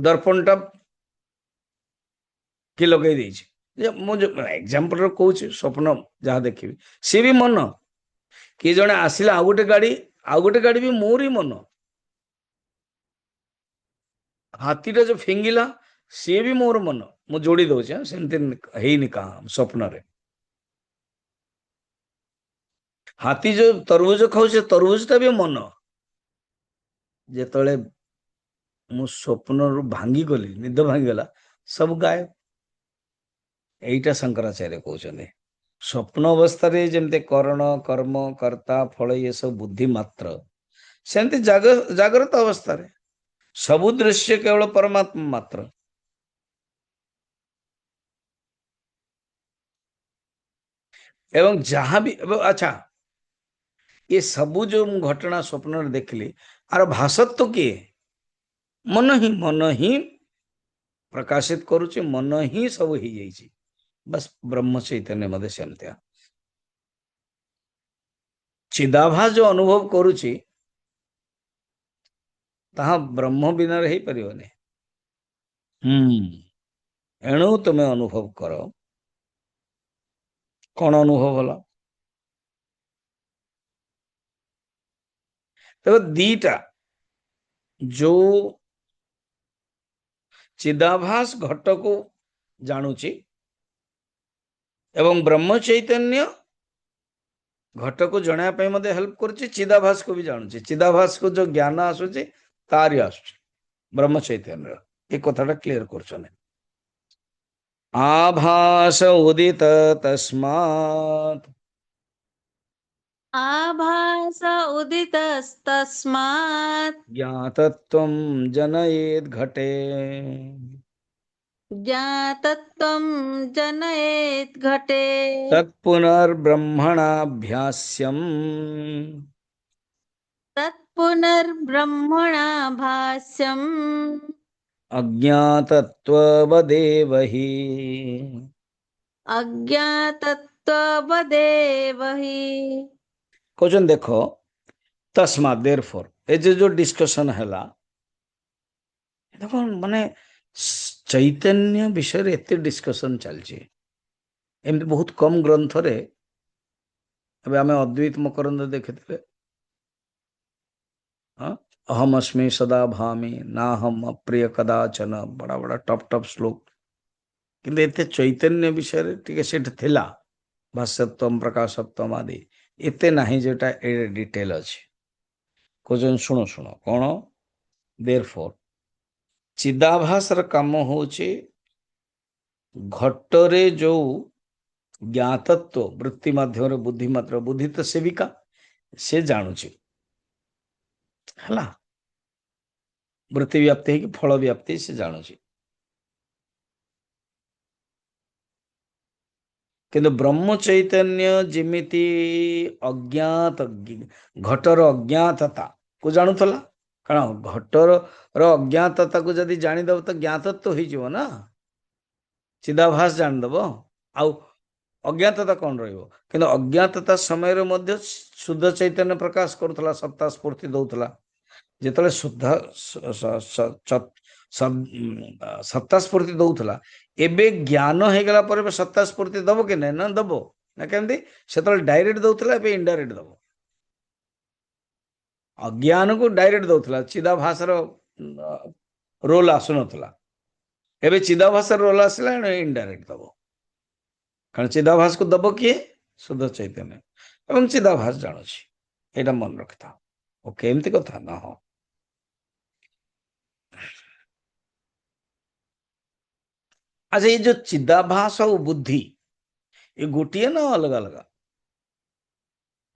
ଦର୍ପଣ ଟା କିଏ ଲଗେଇ ଦେଇଛି। ଯେ ମୁଁ ଯୋଉ ଏକ୍ସାମ୍ପଲରେ କହୁଛି, ସ୍ୱପ୍ନ ଯାହା ଦେଖିବି ସିଏ ବି ମନ, କିଏ ଜଣେ ଆସିଲା, ଆଉ ଗୋଟେ ଗାଡି ବି ମୋରି ମନ, ହାତୀଟା ଯୋଉ ଫିଙ୍ଗିଲା ସିଏ ବି ମୋର ମନ, ମୁଁ ଯୋଡି ଦଉଛି, ସେମିତି ହେଇନି କାହା ସ୍ୱପ୍ନରେ। ହାତୀ ଯୋଉ ତରଭୁଜ ଖାଉଛି, ତରଭୁଜ ଟା ବି ମନ। ଯେତେବେଳେ ମୁଁ ସ୍ୱପ୍ନରୁ ଭାଙ୍ଗିଗଲି, ନିଦ ଭାଙ୍ଗିଗଲା, ସବୁ ଗାୟବ। ଏଇଟା ଶଙ୍କରାଚାର୍ଯ୍ୟ କହୁଛନ୍ତି। ସ୍ୱପ୍ନ ଅବସ୍ଥାରେ ଯେମିତି କରଣ, କର୍ମ, କର୍ତ୍ତା, ଫଳ ଇଏ ସବୁ ବୁଦ୍ଧି ମାତ୍ର, ସେମିତି ଜାଗ୍ରତ ଅବସ୍ଥାରେ ସବୁ ଦୃଶ୍ୟ କେବଳ ପରମାତ୍ମା ମାତ୍ର। ଏବଂ ଯାହା ବି, ଆଚ୍ଛା, ଏ ସବୁ ଯୋଉ ମୁଁ ଘଟଣା ସ୍ୱପ୍ନରେ ଦେଖିଲି, ଆର ଭାଷତ୍ଵ କିଏ, ମନ ହିଁ, ମନ ହିଁ ପ୍ରକାଶିତ କରୁଛି, ମନ ହିଁ ସବୁ ହେଇଯାଇଛି। ବାସ୍ ବ୍ରହ୍ମ ଚୈତନ୍ୟ ମଧ୍ୟ ସେମିତିଆ। ଚିଦାଭାସ ଯୋଉ ଅନୁଭବ କରୁଛି, ତାହା ବ୍ରହ୍ମ ବିନାରେ ହେଇପାରିବନି। ଏଣୁ ତୁମେ ଅନୁଭବ କର। କଣ ଅନୁଭବ ହେଲା? ତେବେ ଦିଟା, ଯୋଉ ଚିଦାଭାସ ଘଟକୁ ଜାଣୁଛି ଏବଂ ବ୍ରହ୍ମ ଚୈତନ୍ୟ ଘଟକୁ ଜଣାଇବା ପାଇଁ ମଧ୍ୟ ହେଲ୍ପ କରୁଛି, ଚିଦାଭାସକୁ ବି ଜାଣୁଛି। ଚିଦାଭାସକୁ ଯୋଉ ଜ୍ଞାନ ଆସୁଛି ତାରି ଆସୁଛି ବ୍ରହ୍ମ ଚୈତନ୍ୟ। ଏ କଥାଟା କ୍ଲିୟର କରୁଛନ୍ତି। आभास उदित तस्मात् आभास उदितस्तस्मात् ज्ञातत्वं जनयेद् घटे ज्ञातत्वं जनयेत् घटे तत्पुनर्ब्रह्मणाभ्यास्यम् तत्पुनर्ब्रह्मणा भाष्यम् अज्ञातत्ववदेव हि। अज्ञातत्ववदेव हि। क्वेश्चन देखो, तस्मात् देयरफॉर, ए जो डिस्कशन हैला, देखो माने चैतन्य विषय रे एते डिस्कशन चलछि। एमती बहुत कम ग्रंथ रे, अबे आमे अद्वैत मकरंद देखिथिले, हाँ, अहम अस्मि सदा भामि नाहम अप्रिय कदाचन, बड़ा बड़ा टॉप टॉप श्लोक। किंतु एते चैतन्य विषय रे टिके सेठ थिला, भाष्यत्वम प्रकाशत्वम आदि एते नाही जेटा ए डिटेल अछि। क्वेश्चन सुनो सुनो कौन? देयरफॉर चिदाभासर काम होची घटरे जो ज्ञातत्व वृत्ति माध्यम बुद्धि मात्र, बुद्धि तो सेविका से जानुची हला, वृत्ति व्याप्ति है कि फल व्याप्ति से जानुची। किंतु ब्रह्म चैतन्य जिमिति अज्ञात घटर अज्ञातता को जानुथला, कारण घटर अज्ञातता को जदि जानिदब तो ज्ञातत्व हो जीव ना, चिदाभास जानिदब आउ अज्ञातता कौन रहिबो। किंतु अज्ञातता समय रे मध्य शुद्ध चैतन्य प्रकाश करुथला, सत्ता स्फूर्ति दउथला। जेतले शुद्ध सत्ता स्फूर्ति दउथला, एबे ज्ञान हे गला पर बे सत्ता स्फूर्ति दबो कि नै? ना दबो ना, केमती सेतले डायरेक्ट दउथला, एबे इनडायरेक्ट दबो। अज्ञान को डायरेक्ट दउथला, चिदाभासर रोल आसुनथला, एबे चिदाभासर रोल आसला, इनडायरेक्ट दबो। कारण चिदाभास को दबो किए? शुद्ध चैतन्य, एवं चिदाभास जानुछि। एटा मन रखता। ओके, एमती कथा ना हो। अच्छा, ये जो चिदाभास और बुद्धि ये गोटिए ना अलग अलग?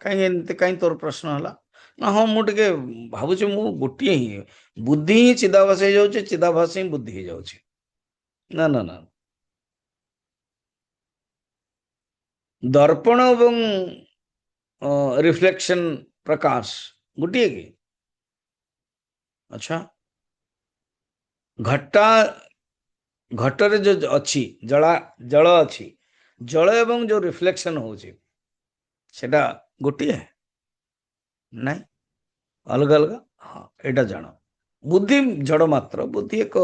कहीं एमती कहीं तोर प्रश्न हला ना? हाँ, मु टिके भाबुछि मु गोटिए ही बुद्धि ही चिदाभास हो जाउछि, चिदाभास ही बुद्धि हो जाउछि। ना ना ना, दर्पण एवं रिफ्लेक्शन प्रकाश गोटिए की? अच्छा, घटा घटरे जो अच्छी जला जल अच्छी, जल एवं जो रिफ्लेक्शन होची सेटा गोटिए नहीं, अलग अलग? हाँ, एटा जानो। बुद्धि जड़ मात्र, बुद्धि एक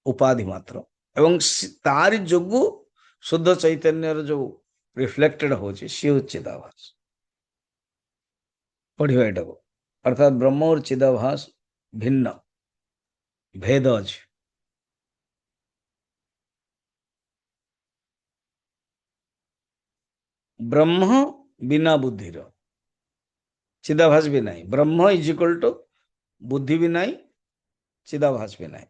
उपाधि मात्र, एवं तारि जोगु शुद्ध चैतन्य जो रिफ्लेक्टेड होची सी हूँ चिदाभास। पढ़िबा एटा को, अर्थात ब्रह्म और चिदाभास भिन्न, भेद अछि। ब्रह्म बिना बुद्धि रो, चिदाभास भी नहीं। ब्रह्म इज इक्वल टू बुद्धि भी नहीं, चिदाभास भी नहीं।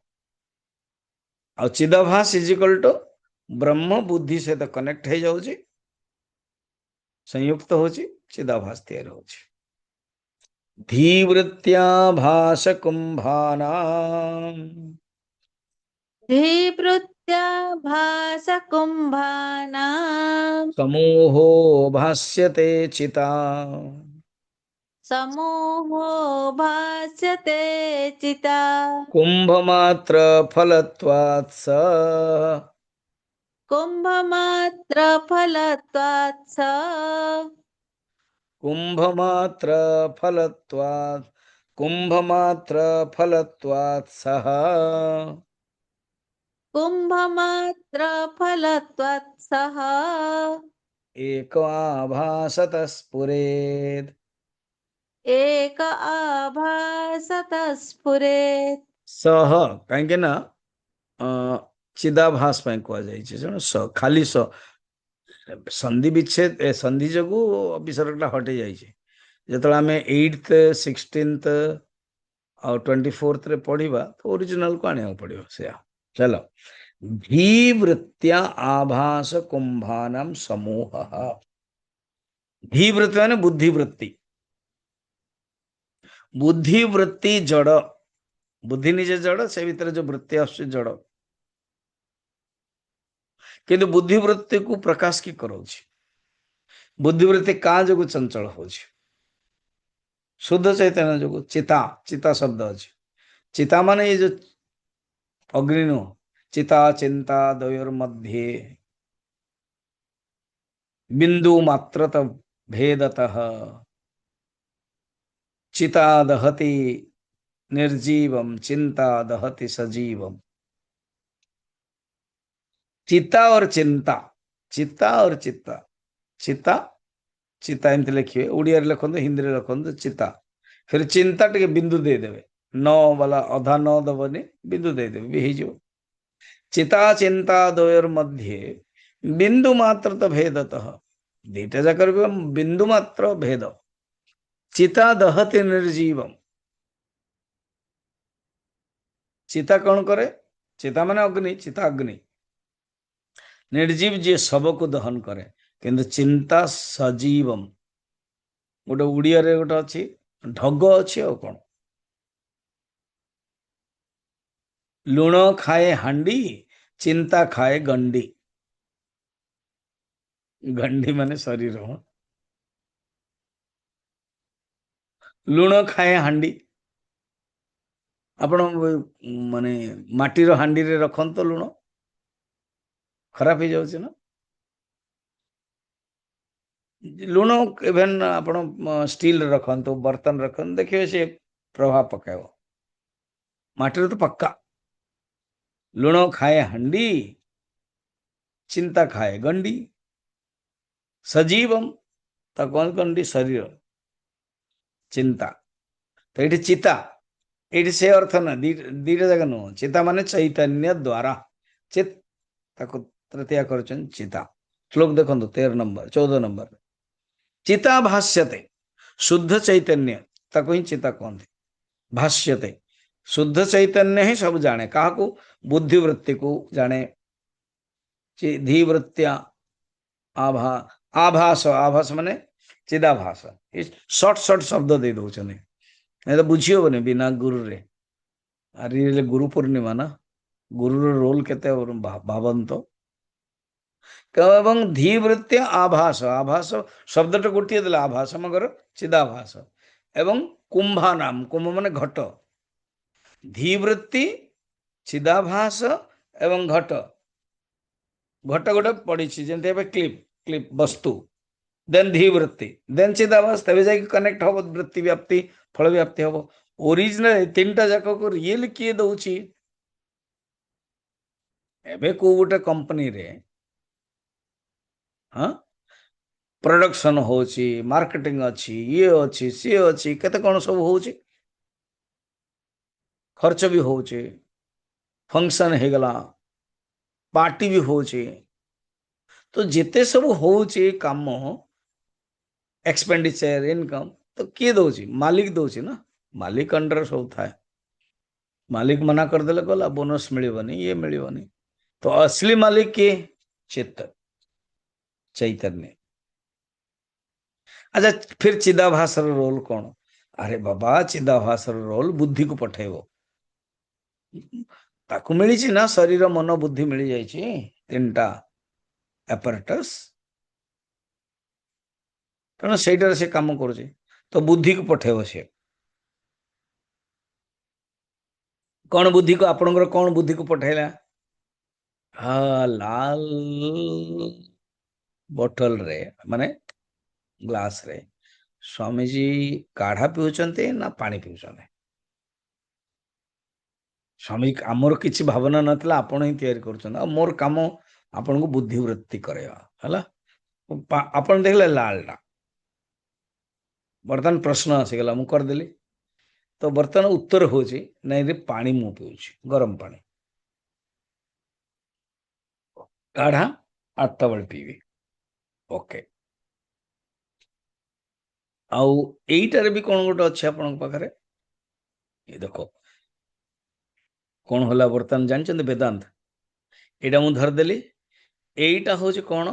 और चिदाभास इज इक्वल टू ब्रह्म बुद्धि से तो कनेक्ट हो जाउची, संयुक्त होची, चिदाभास तैयार होची। धीवृत्त्या भास कुंभानां धीवृत्त्या भासकुम्भानां समूहो भास्यते चिता समूहो भास्यते चिता कुंभमात्र फलत्वात् स कुम्भमात्रफलत्वात् स कुंभमात्र फलत्वात् कुंभमात्र फलत्वात् सह कुंभमात्र फलत्वात् सह एक आभासत स्फुरेत्। एक आभासत स्फुरेत्। सह कहीं ना चिदाभास ପାଇଁ କୁହାଯାଇଛି ତେଣୁ ଖାଲି ସନ୍ଧି ବିଚ୍ଛେଦ ସନ୍ଧି ଯୋଗୁ ବିସର୍ଗଟା ହଟି ଯାଇଛି। ଯେତେବେଳେ ଆମେ 8th 16th ଆଉ 24th ରେ ପଢିବା ତ ଓରିଜିନାଲକୁ ଆଣିବାକୁ ପଡିବ ସେୟା। ଚାଲ ଧୀବୃତ୍ୟା ଆଭାସ କୁମ୍ଭାନାମ ସମୂହ। ଧୀବୃତ୍ତି ମାନେ ବୁଦ୍ଧିବୃତ୍ତି। ବୁଦ୍ଧିବୃତ୍ତି ଜଡ, ବୁଦ୍ଧି ନିଜେ ଜଡ, ସେ ଭିତରେ ଯୋଉ ବୃତ୍ତି ଆସୁଛି ଜଡ, କିନ୍ତୁ ବୁଦ୍ଧିବୃତ୍ତିକୁ ପ୍ରକାଶ କି କରାଉଛି? ବୁଦ୍ଧିବୃତ୍ତି କାଁ ଯୋଗୁ ଚଞ୍ଚଳ ହଉଛି? शुद्ध चैतन्य जो चिता, चिता शब्द अच्छे। चिता माने ये जो अग्नि नो, चिता चिंता द्वयोर मध्ये बिंदु मात्रत भेदतः चिता दहति निर्जीवम चिंता दहति सजीवम। चिता और चिंता, चिता और चित्ता, चिता चिता एमती लिखिए, ओडिया लिखते हिंदी में लिखते चिता, फिर चिंता टे बिंदु दे देवे, न वाला अधा न दबनी बिंदु दे देवे भी हो। चिता चिंता द्वयोर मध्ये बिंदु मात्र तो भेदतः, दीटा जाकर बिंदु मात्र भेद। चिता दहति निर्जीवम, चिता कौन करे? चिता माने अग्नि, चिता अग्नि। निर्जीव जी सब को दहन करे, किंतु चिंता सजीवम। गोटे उड़िया रे गोटे अच्छी ढग अच्छी और कौन, लुण खाए हांडी चिंता खाए गंडी। गंडी माने शरीर, लुण खाए हांडी। आपण माने माटीर हांडी रे रखन तो लुण खराब हो जाउछ ना। लुण इवेन आपण स्टील रखन तो बर्तन रखन देखिए से प्रभाव पकाओ, माटीर तो पक्का। लुण खाए हांडी चिंता खाए गंडी। सजीवम तो कौन गंडी? शरीर, चिंता। तो ये चिता, ये से अर्थ ना दीटा जगह नुह। चिता माने चैतन्य द्वारा, चित ताको तृतीया कर चिता। श्लोक देखो 13 नंबर 14 नंबर, चिता भाष्यते, शुद्ध चैतन्य ताको ही चिता कहते। भाष्यते, शुद्ध चैतन्य ही सब जाने, कहा को? बुद्धिवृत्ति को जाने। धीवृत्त्या आभा, आभास, आभास माने चिदाभास। शॉर्ट शॉर्ट शब्द दे दौरान नहीं तो बुझी हेनी बिना गुरु रे। अरे गुरु पूर्णिमा ना, गुरु रोल केते भावंत। एवं धीवृत्ति आभास, आभास शब्द तो गोटे देला आभास मगर चिदाभास। एवं कुंभा नाम, कुंभ माने घट। धीवृत्ति चिदाभास एवं घट, घट गोटे पड़ी जमी क्लिप, क्लिप वस्तु, देन धीवृत्ति, देन चिदाभास, तबे जाके कनेक्ट हम वृत्ति व्याप्ति फल व्याप्ति हम। ओरिजिनल तीनटा जाक को रियल किए दउची? एबे को गोटे कंपनी रे हाँ प्रोडक्शन होची, मार्केटिंग अच्छी, ये अच्छी सी अच्छी, केते कौन सब होची, खर्च भी होची, फंक्शन हो गला, पार्टी भी होची। तो जिते सब होची काम, एक्सपेंडिचर इनकम, तो किए दउची? मालिक दउची ना। मालिक अंडर सब थाए, मालिक मना कर देले गला बोनस मिलबनी, ये मिलबनी। तो असली मालिक के? चित्त, चैतन्य। अच्छा, फिर चिदाभासर रोल कौन? अरे बाबा, चिदाभासर रोल बुद्धि को पठेबो। ताकू मिली ना शरीर मन बुद्धि मिली जाइछि, तीनटा एपरेटस। तेणु से से काम करुचे, तो बुद्धि को पठेबो से। कौन बुद्धि को? आपणकर कौन बुद्धि को पठेला? हाँ, लाल बोतल रे माने ग्लास रे स्वामीजी काढ़ा पिउचंते ना पानी पिउचंते? ସ୍ୱାମୀ ଆମର କିଛି ଭାବନା ନଥିଲା, ଆପଣ ହିଁ ତିଆରି କରୁଛନ୍ତି, ଆଉ ମୋର କାମ ଆପଣଙ୍କୁ ବୁଦ୍ଧିବୃତ୍ତି କରେଇବା ହେଲା। ଆପଣ ଦେଖିଲେ ଲାଲଟା, ବର୍ତ୍ତମାନ ପ୍ରଶ୍ନ ଆସିଗଲା, ମୁଁ କରିଦେଲି। ତ ବର୍ତ୍ତମାନ ଉତ୍ତର ହଉଛି ନାଇଁ ରେ, ପାଣି ମୁଁ ପିଉଛି, ଗରମ ପାଣି କାଢା 8ଟା ବେଳେ ପିଇବି। ଓକେ, ଆଉ ଏଇଟାରେ ବି କଣ ଗୋଟେ ଅଛି ଆପଣଙ୍କ ପାଖରେ, ଏ ଦେଖ କଣ ହେଲା ବର୍ତ୍ତମାନ ଜାଣିଛନ୍ତି ବେଦାନ୍ତ। ଏଇଟା ମୁଁ ଧରିଦେଲି, ଏଇଟା ହଉଛି କଣ,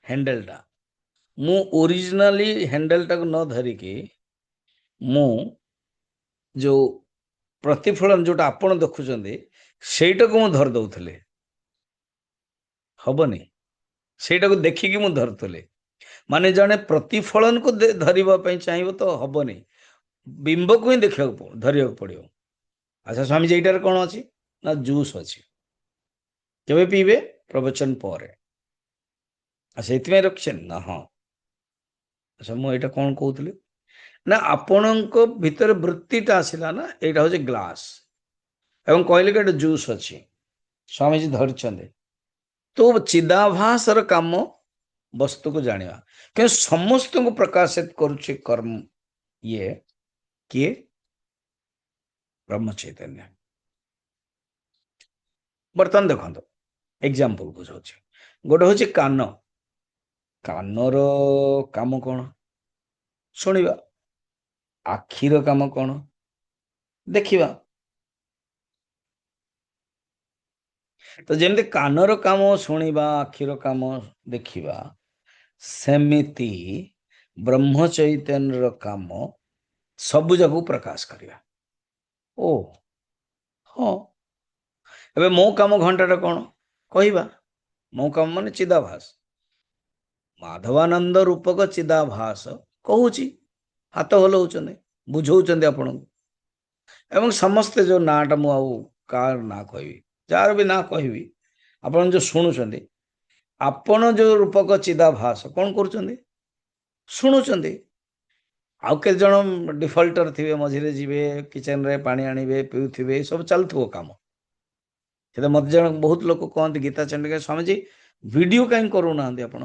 ହ୍ୟାଣ୍ଡେଲଟା। ମୁଁ ଓରିଜିନାଲି ହ୍ୟାଣ୍ଡେଲଟାକୁ ନ ଧରିକି ମୁଁ ଯୋଉ ପ୍ରତିଫଳନ ଯୋଉଟା ଆପଣ ଦେଖୁଛନ୍ତି ସେଇଟାକୁ ମୁଁ ଧରି ଦଉଥିଲି, ହବନି। ସେଇଟାକୁ ଦେଖିକି ମୁଁ ଧରୁଥିଲି। ମାନେ ଜଣେ ପ୍ରତିଫଳନକୁ ଧରିବା ପାଇଁ ଚାହିଁବ ତ ହବନି, ବିମ୍ବକୁ ହିଁ ଦେଖିବାକୁ ଧରିବାକୁ ପଡିବ। ଆଚ୍ଛା ସ୍ୱାମୀଜୀ, ଏଇଟାରେ କଣ ଅଛି ନା ଜୁସ୍ ଅଛି, କେବେ ପିଇବେ, ପ୍ରବଚନ ପରେ। ସେଇଥିପାଇଁ ରଖିଛନ୍ତି ନା? ହଁ। ଆଚ୍ଛା, ମୁଁ ଏଇଟା କଣ କହୁଥିଲି ନା, ଆପଣଙ୍କ ଭିତରେ ବୃତ୍ତିଟା ଆସିଲା ନା, ଏଇଟା ହଉଛି ଗ୍ଲାସ, ଏବଂ କହିଲେ କି ଏଇଟା ଜୁସ୍ ଅଛି, ସ୍ୱାମୀଜୀ ଧରିଛନ୍ତି। ତ ଚିଦାଭାସର କାମ ବସ୍ତୁକୁ ଜାଣିବା, କିନ୍ତୁ ସମସ୍ତଙ୍କୁ ପ୍ରକାଶିତ କରୁଛି କର୍ମ, ଇଏ କିଏ, ବ୍ରହ୍ମ ଚୈତନ୍ୟ। ବର୍ତ୍ତମାନ ଦେଖନ୍ତୁ, ଏକ୍ସାମ୍ପଲ ବୁଝାଉଛି। ଗୋଟେ ହଉଛି କାନ, କାନର କାମ କଣ, ଶୁଣିବା। ଆଖିର କାମ କଣ, ଦେଖିବା। ତ ଯେମିତି କାନର କାମ ଶୁଣିବା, ଆଖିର କାମ ଦେଖିବା, ସେମିତି ବ୍ରହ୍ମ ଚୈତନ୍ୟର କାମ ସବୁ ଯାକୁ ପ୍ରକାଶ କରିବା। ଓ ହଁ, ଏବେ ମୋ କାମ ଘଣ୍ଟାଟା କଣ, କହିବା। ମୋ କାମ ମାନେ ଚିଦାଭାସ, ମାଧବାନନ୍ଦ ରୂପକ ଚିଦାଭାସ କହୁଛି, ହାତ ହଲଉଛନ୍ତି, ବୁଝଉଛନ୍ତି ଆପଣଙ୍କୁ। ଏବଂ ସମସ୍ତେ ଯୋଉ ନାଁଟା, ମୁଁ ଆଉ କାହାର ନାଁ କହିବି, ଯାହାର ବି ନାଁ କହିବି, ଆପଣ ଯୋଉ ଶୁଣୁଛନ୍ତି, ଆପଣ ଯୋଉ ରୂପକ ଚିଦାଭାସ କଣ କରୁଛନ୍ତି, ଶୁଣୁଛନ୍ତି। ଆଉ କେତେ ଜଣ ଡିଫଲ୍ଟର ଥିବେ, ମଝିରେ ଯିବେ, କିଚେନରେ ପାଣି ଆଣିବେ, ପିଉଥିବେ, ସବୁ ଚାଲୁଥିବ କାମ। ସେଟା ମତେ ଜଣ ବହୁତ ଲୋକ କହନ୍ତି, ଗୀତା ଚଣ୍ଡିକା, ସ୍ୱାମୀଜୀ ଭିଡିଓ କାହିଁ କରୁନାହାନ୍ତି ଆପଣ,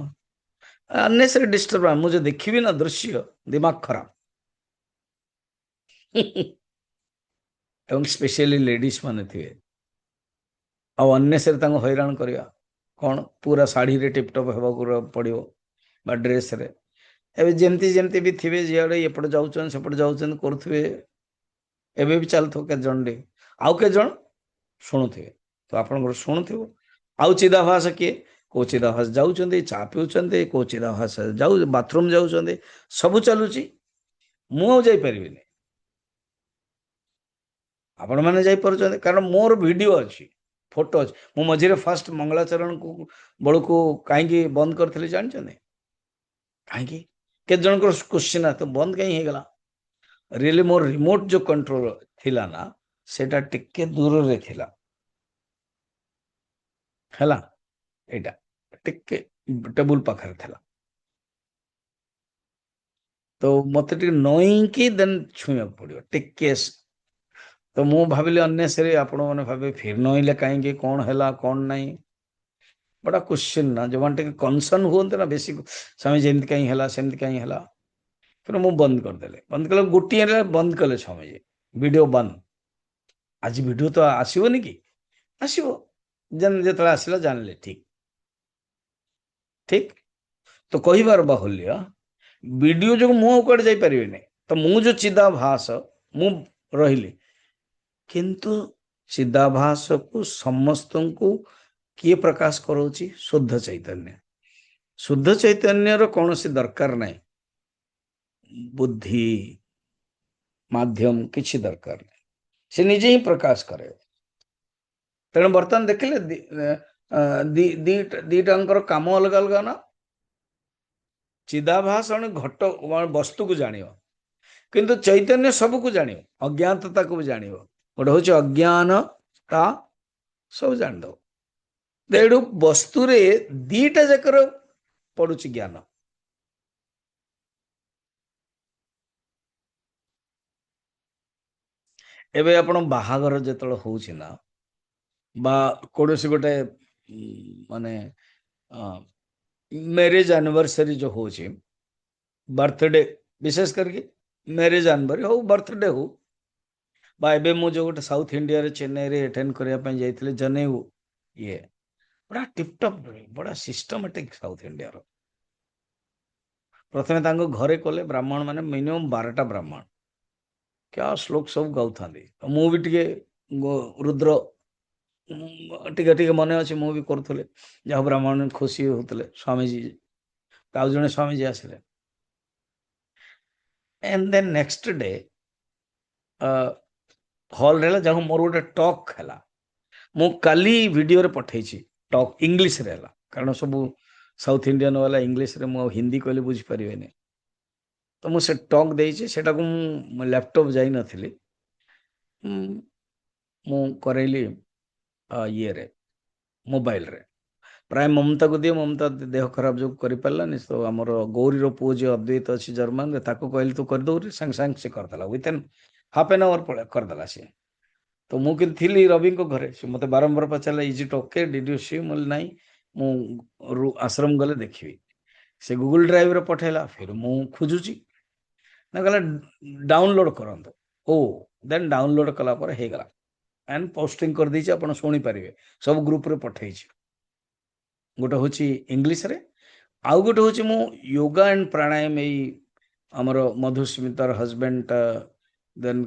ଅନ୍ନେସେରୀ ଡିଷ୍ଟର୍ବ। ମୁଁ ଯୋଉ ଦେଖିବି ନା ଦୃଶ୍ୟ, ଦିମାଗ ଖରାପ। ଏବଂ ସ୍ପେଶିଆଲି ଲେଡିଜ ମାନେ ଥିବେ, ଆଉ ଅନ୍ନେସେରୀ ତାଙ୍କୁ ହଇରାଣ କରିବା, କଣ ପୁରା ଶାଢ଼ୀରେ ଟିପଟପ୍ ହେବାକୁ ପଡ଼ିବ, ବା ଡ୍ରେସରେ। ଏବେ ଯେମିତି ଯେମିତି ବି ଥିବେ, ଯିଆଡ଼େ ଏପଟେ ଯାଉଛନ୍ତି ସେପଟେ ଯାଉଛନ୍ତି କରୁଥିବେ, ଏବେ ବି ଚାଲୁଥିବ କେତେ ଜଣଟେ, ଆଉ କେତେ ଜଣ ଶୁଣୁଥିବେ। ତ ଆପଣଙ୍କର ଶୁଣୁଥିବ। ଆଉ ଚିଦାଭାସ କିଏ, କୋଉ ଚିଦାଭାସ ଯାଉଛନ୍ତି, ଚା ପିଉଛନ୍ତି, କୋଉ ଚିଦାଭାସ ବାଥରୁମ ଯାଉଛନ୍ତି, ସବୁ ଚାଲୁଛି। ମୁଁ ଆଉ ଯାଇପାରିବିନି, ଆପଣମାନେ ଯାଇପାରୁଛନ୍ତି, କାରଣ ମୋର ଭିଡ଼ିଓ ଅଛି, ଫଟୋ ଅଛି। ମୁଁ ମଝିରେ ଫାଷ୍ଟ ମଙ୍ଗଳାଚରଣକୁ ବେଳକୁ କାହିଁକି ବନ୍ଦ କରିଥିଲି ଜାଣିଛନ୍ତି, କାହିଁକି? କେତେ ଜଣଙ୍କର କ୍ୱେଶ୍ଚିନ୍ ତ ବନ୍ଦ କାହିଁ ହେଇଗଲା। ରିଏଲି ମୋର ରିମୋଟ ଯୋଉ କଣ୍ଟ୍ରୋଲ ଥିଲା ନା, ସେଟା ଟିକେ ଦୂରରେ ଥିଲା, ହେଲା, ଏଇଟା ଟିକେ ଟେବୁଲ ପାଖରେ ଥିଲା। ତ ମତେ ଟିକେ ନଇଁକି ଦେନ୍ ଛୁଇଁବାକୁ ପଡିବ ଟିକେ। ତ ମୁଁ ଭାବିଲି ଅନ୍ନେସେରୀ, ଆପଣ ମାନେ ଭାବେ ଫିର ନଇଁଲେ କାହିଁକି, କଣ ହେଲା କଣ ନାହିଁ, ବड़ा क्वेश्चन ନା, ଯୋଉମାନେ ଟିକେ କନସର୍ନ ହୁଅନ୍ତି ନା ବେଶୀ, ସ୍ୱାମୀ ଯେମିତି କାହିଁ ହେଲା, ସେମିତି କାହିଁ ହେଲା। ତେଣୁ ମୁଁ ବନ୍ଦ କରିଦେଲି, ବନ୍ଦ କଲେ ଗୋଟିଏ ବନ୍ଦ କଲେ ସ୍ୱାମୀଜୀ, ଭିଡିଓ ବନ୍ଦ। ଆଜି ଭିଡିଓ ତ ଆସିବନି କି, ଆସିବ, ଯେତେବେଳେ ଆସିଲା ଜାଣିଲେ, ଠିକ ଠିକ। ତ କହିବାର ବାହୁଲ୍ୟ, ଭିଡିଓ ଯୋଗୁଁ ମୁଁ ଆଉ କୁଆଡେ ଯାଇପାରିବିନି। ତ ମୁଁ ଯୋଉ ଚିଦାଭାସ, ମୁଁ ରହିଲି, କିନ୍ତୁ ଚିଦାଭାସକୁ ସମସ୍ତଙ୍କୁ କିଏ ପ୍ରକାଶ କରାଉଛି, ଶୁଦ୍ଧ ଚୈତନ୍ୟ। ଶୁଦ୍ଧ ଚୈତନ୍ୟର କୌଣସି ଦରକାର ନାହିଁ, ବୁଦ୍ଧି ମାଧ୍ୟମ କିଛି ଦରକାର ନାହିଁ, ସେ ନିଜେ ହିଁ ପ୍ରକାଶ କରେ। ତେଣୁ ବର୍ତ୍ତମାନ ଦେଖିଲେ, ଦିଟାଙ୍କର କାମ ଅଲଗା ଅଲଗା ନା। ଚିଦାଭାସ ଘଟ ବସ୍ତୁକୁ ଜାଣିବ, କିନ୍ତୁ ଚୈତନ୍ୟ ସବୁକୁ ଜାଣିବ, ଅଜ୍ଞାତତାକୁ ବି ଜାଣିବ। ଗୋଟେ ହଉଛି ଅଜ୍ଞାନତା, ସବୁ ଜାଣିଦବ। ତେଣୁ ବସ୍ତୁରେ ଦିଟା ଯାକର ପଡୁଛି ଜ୍ଞାନ। ଏବେ ଆପଣ ବାହାଘର ଯେତେବେଳେ ହଉଛି ନା ବା କୌଣସି ଗୋଟେ ମାନେ ମ୍ୟାରେଜ ଆନିଭର୍ସରୀ ଯୋଉ ହଉଛି बर्थडे विशेष करके मैरिज आनिवरी हो बर्थडे हो बा एबे मु जो गोटे साउथ इंडिया रे चेन्नई रे अटेंड करया ପାଇଁ ଯାଇଥିଲେ जनेऊ ये बड़ा टिपटप बड़ा सिस्टमेटिक साउथ इंडिया रो प्रथमे तांको घरे कले ब्राह्मण माने मिनिमम 12टा ब्राह्मण क्या श्लोक सब गाउथांदी मु भी टिके रुद्र टिके टिके मने अछि मु भी करथले जा ब्राह्मण खुशी होतले स्वामी जी ताउ जने स्वामी जी आसिले and then next day hall रे जहाँ मोर गोटे टॉक है मु काली वीडियो रे पठेछि टॉक इंग्लिश रे हला कारण सब साउथ इंडियन वाला इंग्लिश रे मु हिंदी कहले बुझी परिबेनी तो मु से टॉक देछि सेटा को मु लैपटॉप जाई नथिली मु करैली ये रे मोबाइल रे प्राय ममता को दिए ममता देह खराब जो करि पालानी तो हमर गौरी रो पुओ जो अद्वैत अछि जर्मन रे ताको कहली तू कर दो रे संग संग से कर दला with in half an hour पळे कर दला से तो मु कि थी रवि को घरे से मते बारंबार पचारे is it okay did you see मोल नहीं मु आश्रम गले देखी से गूगल ड्राइव रे पठेला फिर मु खोजुची ना गला डाउनलोड करंतो ओ देन डाउनलोड कला पर हे गला एंड पोस्टिंग कर दी आपण सुनी पारिबे सब ग्रुप रे पठेइछि गोटे होची इंग्लिश रे आउ गोटे होची मु योगा एंड प्राणायाम एई हमर मधुस्मितार हस्बैंड देन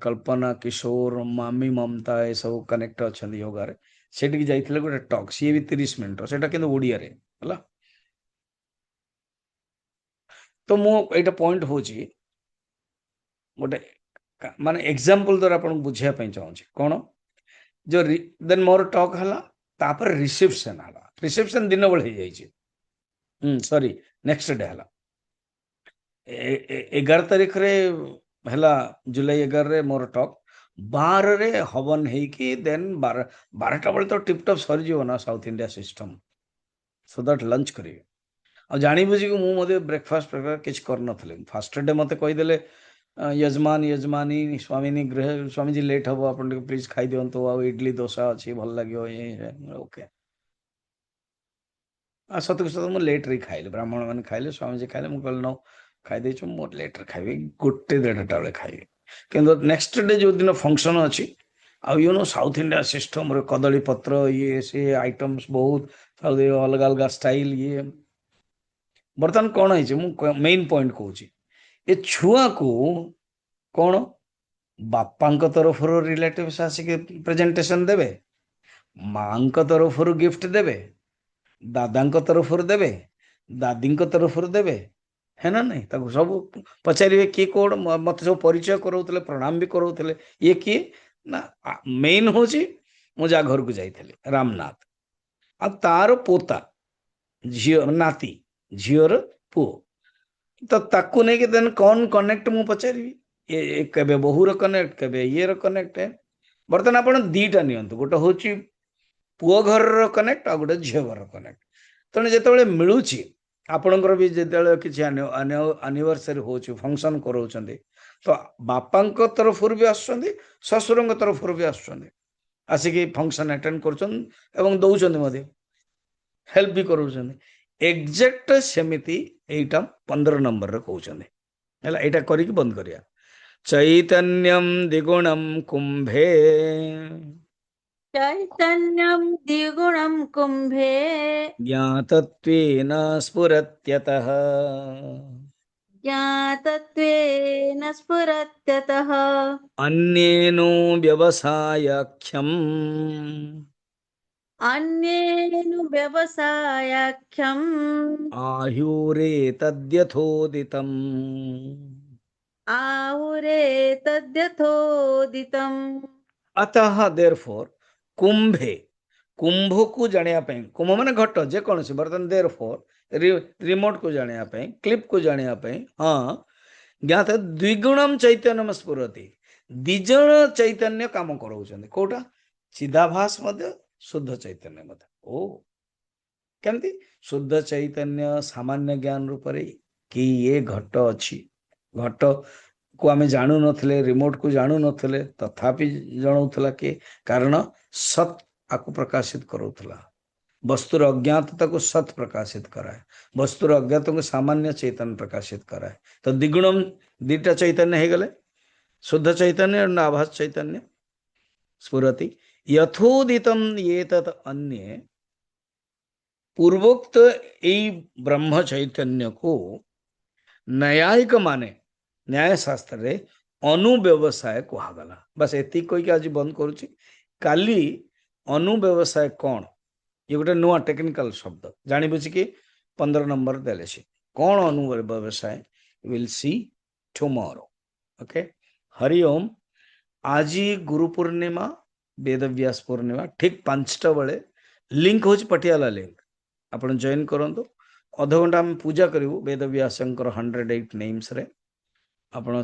कल्पना किशोर मामी ममता ए सब कनेक्ट अच्छा योगा रे सेठी जाइथिले गोटे टॉक सी भी 30 मिनिट सेटा किंतु ओडिया रे हला तो मु एटा पॉइंट होची गोटे माने एग्जांपल द्वारा आपन बुझिया पई चाहूची कोन जो देन मोर टॉक हला तापर रिसेप्शन दिन बळ हे जाइची सॉरी नेक्स्ट डे हला 11 तारीख रे हला जुलाई 11 रे मोर टॉक 12 रे हवन है कि देन 12टा बेले तो टिपटॉप सरी जीव ना south India system so that lunch करिवे आ जानी बुझी कि मु मते ब्रेकफास्ट किछ कर नथले फर्स्ट डे मते कहि देले यजमान यजमानी स्वामीनी गृह स्वामी जी लेट हबो अपन प्लीज खाइ दियंतो आ इडली डोसा अछि भल लागियो ये ओके आ सत सत मु लेट रे खाइले ब्राह्मण माने खाइले स्वामी जी खाइले मु कहल न खाइ देछु मु लेट रे खाइबे गोटे 1.5टा बेले खाइबे किंतु नेक्स्ट डे जो दिन फंक्शन अछि आ you know South India system रे कदली पत्र ये से आइटम्स बहुत अलग अलग स्टाइल ये बर्तन कौन है मु मेन पॉइंट कहूँ ए छुआ को कौन बापा तरफ रिलेटिव्स आसिक प्रेजेंटेशन देवे माँ तरफ गिफ्ट देवे दादा तरफ देवे दादी तरफ देवे है ना नहीं ताको सब पचारे किए कौन मत सब परिचय कराऊले प्रणाम भी कराऊले ये किए ना मेन हूँ मु जा घर को जाइली रामनाथ आ तार पोता झी नाती झीर पु तो ताकू नहीं कि देन कौन कनेक्ट मु पचारि ये केबे बहुर कनेक्ट केबे ये कनेक्ट है बर्तमान आपण दीटा नियंतु गोटे होची पुओ घर कनेक्ट आ गोटे झील घर कनेक्ट तेणु जिते मिलूची आपणकर भी जिते किसी आनिवर्सरी हो फंक्शन कराउछन्ते तो बापा तरफ भी आसुछन्ते ससुर तरफ भी आसुछन्ते आसिकी फंक्शन अटेंड कर दौरान हेल्प भी कराउछन्ते एग्जैक्ट सेमिति एटा 15 नंबर रे कहउछन्ते हला एटा करिक बंद करिया चैतन्यम द्विगुणम कुंभे चैतन्यं द्विगुणं कुम्भे ज्ञातत्वेन स्फुरत्यतः ज्ञातत्वेन स्फुरत्यतः अन्येनो व्यवसायाख्यम् अन्येन व्यवसायाख्यम् आयुरेतद्यथोदितम् आहुरेतद्यथोदितम् अतः देयरफॉर कुंभे कुंभ को जानिया पई कुंभ माने घट जे कौन से बर्तन देयरफॉर रिमोट को जानिया पई क्लिप को जानिया पई हां ज्ञात द्विगुणम चैतन्यम स्फुरति द्विजण चैतन्य काम कराउछन कोटा चिदाभास मध्य शुद्ध चैतन्य मध्य ओ केमती शुद्ध चैतन्य सामान्य ज्ञान रूप रे कि ये घट अछि घट को आमे जानू नथिले रिमोट को जानू नथिले तथापि जणाउथला कि कारण सत आको प्रकाशित करूथला वस्तुर अज्ञातता को सत प्रकाशित कराए वस्तुर अज्ञात को सामान्य चैतन्य प्रकाशित कराए तो द्विगुणम दीटा चैतन्य हे गले शुद्ध चैतन्य और आभास चैतन्य स्फुरति यथोदितम ये तत् अन्य पूर्वोक्त ये ब्रह्म चैतन्य को न्यायिक माने न्याय शास्त्र रे अनुव्यवसाय कहगला बस एति कोई के आज बंद करूची काली अनुव्यवसाय कौन ये गोटे नुआ टेक्निकल शब्द जानी बुझी कि 15 नंबर देले छी कौन अनुव्यवसाय will see tomorrow okay Hari Om आज गुरु पूर्णिमा वेदव्यास पूर्णिमा ठीक 5टा बेले लिंक हो पटियाला लिंक आपण जॉइन करंतु अध घंटा हम पूजा करिवु वेदव्यासंकर 108 नेम्स रे आपण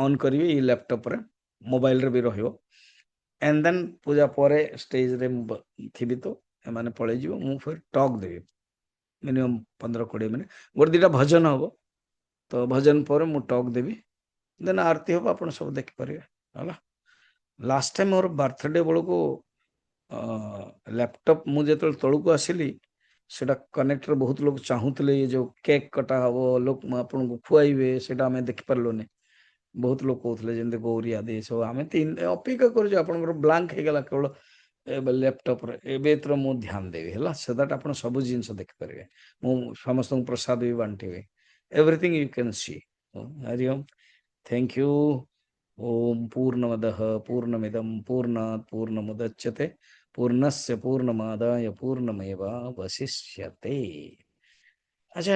ऑन करिवे ये लैपटॉप रे मोबाइल रे भी रहियो एंड देन पूजा परे स्टेज रे थिबी तो माने पळे जिवो मु फिर टॉक देबी मिनिमम 15-20 मिनिट गोटे दिटा भजन हबो तो भजन पर मु टॉक देबी देन आरती हबो आपण सब देख परिवे हला लास्ट टाइम मोर बर्थडे बेल को लैपटॉप मु जेतल तळु को आसिली सेटा कनेक्टर बहुत लोग चाहूले ये जो केक कटा हम लोग आपन को खुआइबे सेटा हमें देख पारलोने बहुत लोग कहते जमी गौरी आदि सब आम तीन अपेक्षा कर ब्लांक हो गला केवल लैपटॉप रे मु ध्यान देवी है सो दैट आप सब जिन देखिपारे मु समस्त प्रसाद भी बांटे everything you can see Hari Om thank you ओम पूर्णमदः पूर्णमिदं पूर्णात् पूर्णमुदच्यते पूर्णस्य पूर्णमादाय पूर्णमेवावशिष्यते।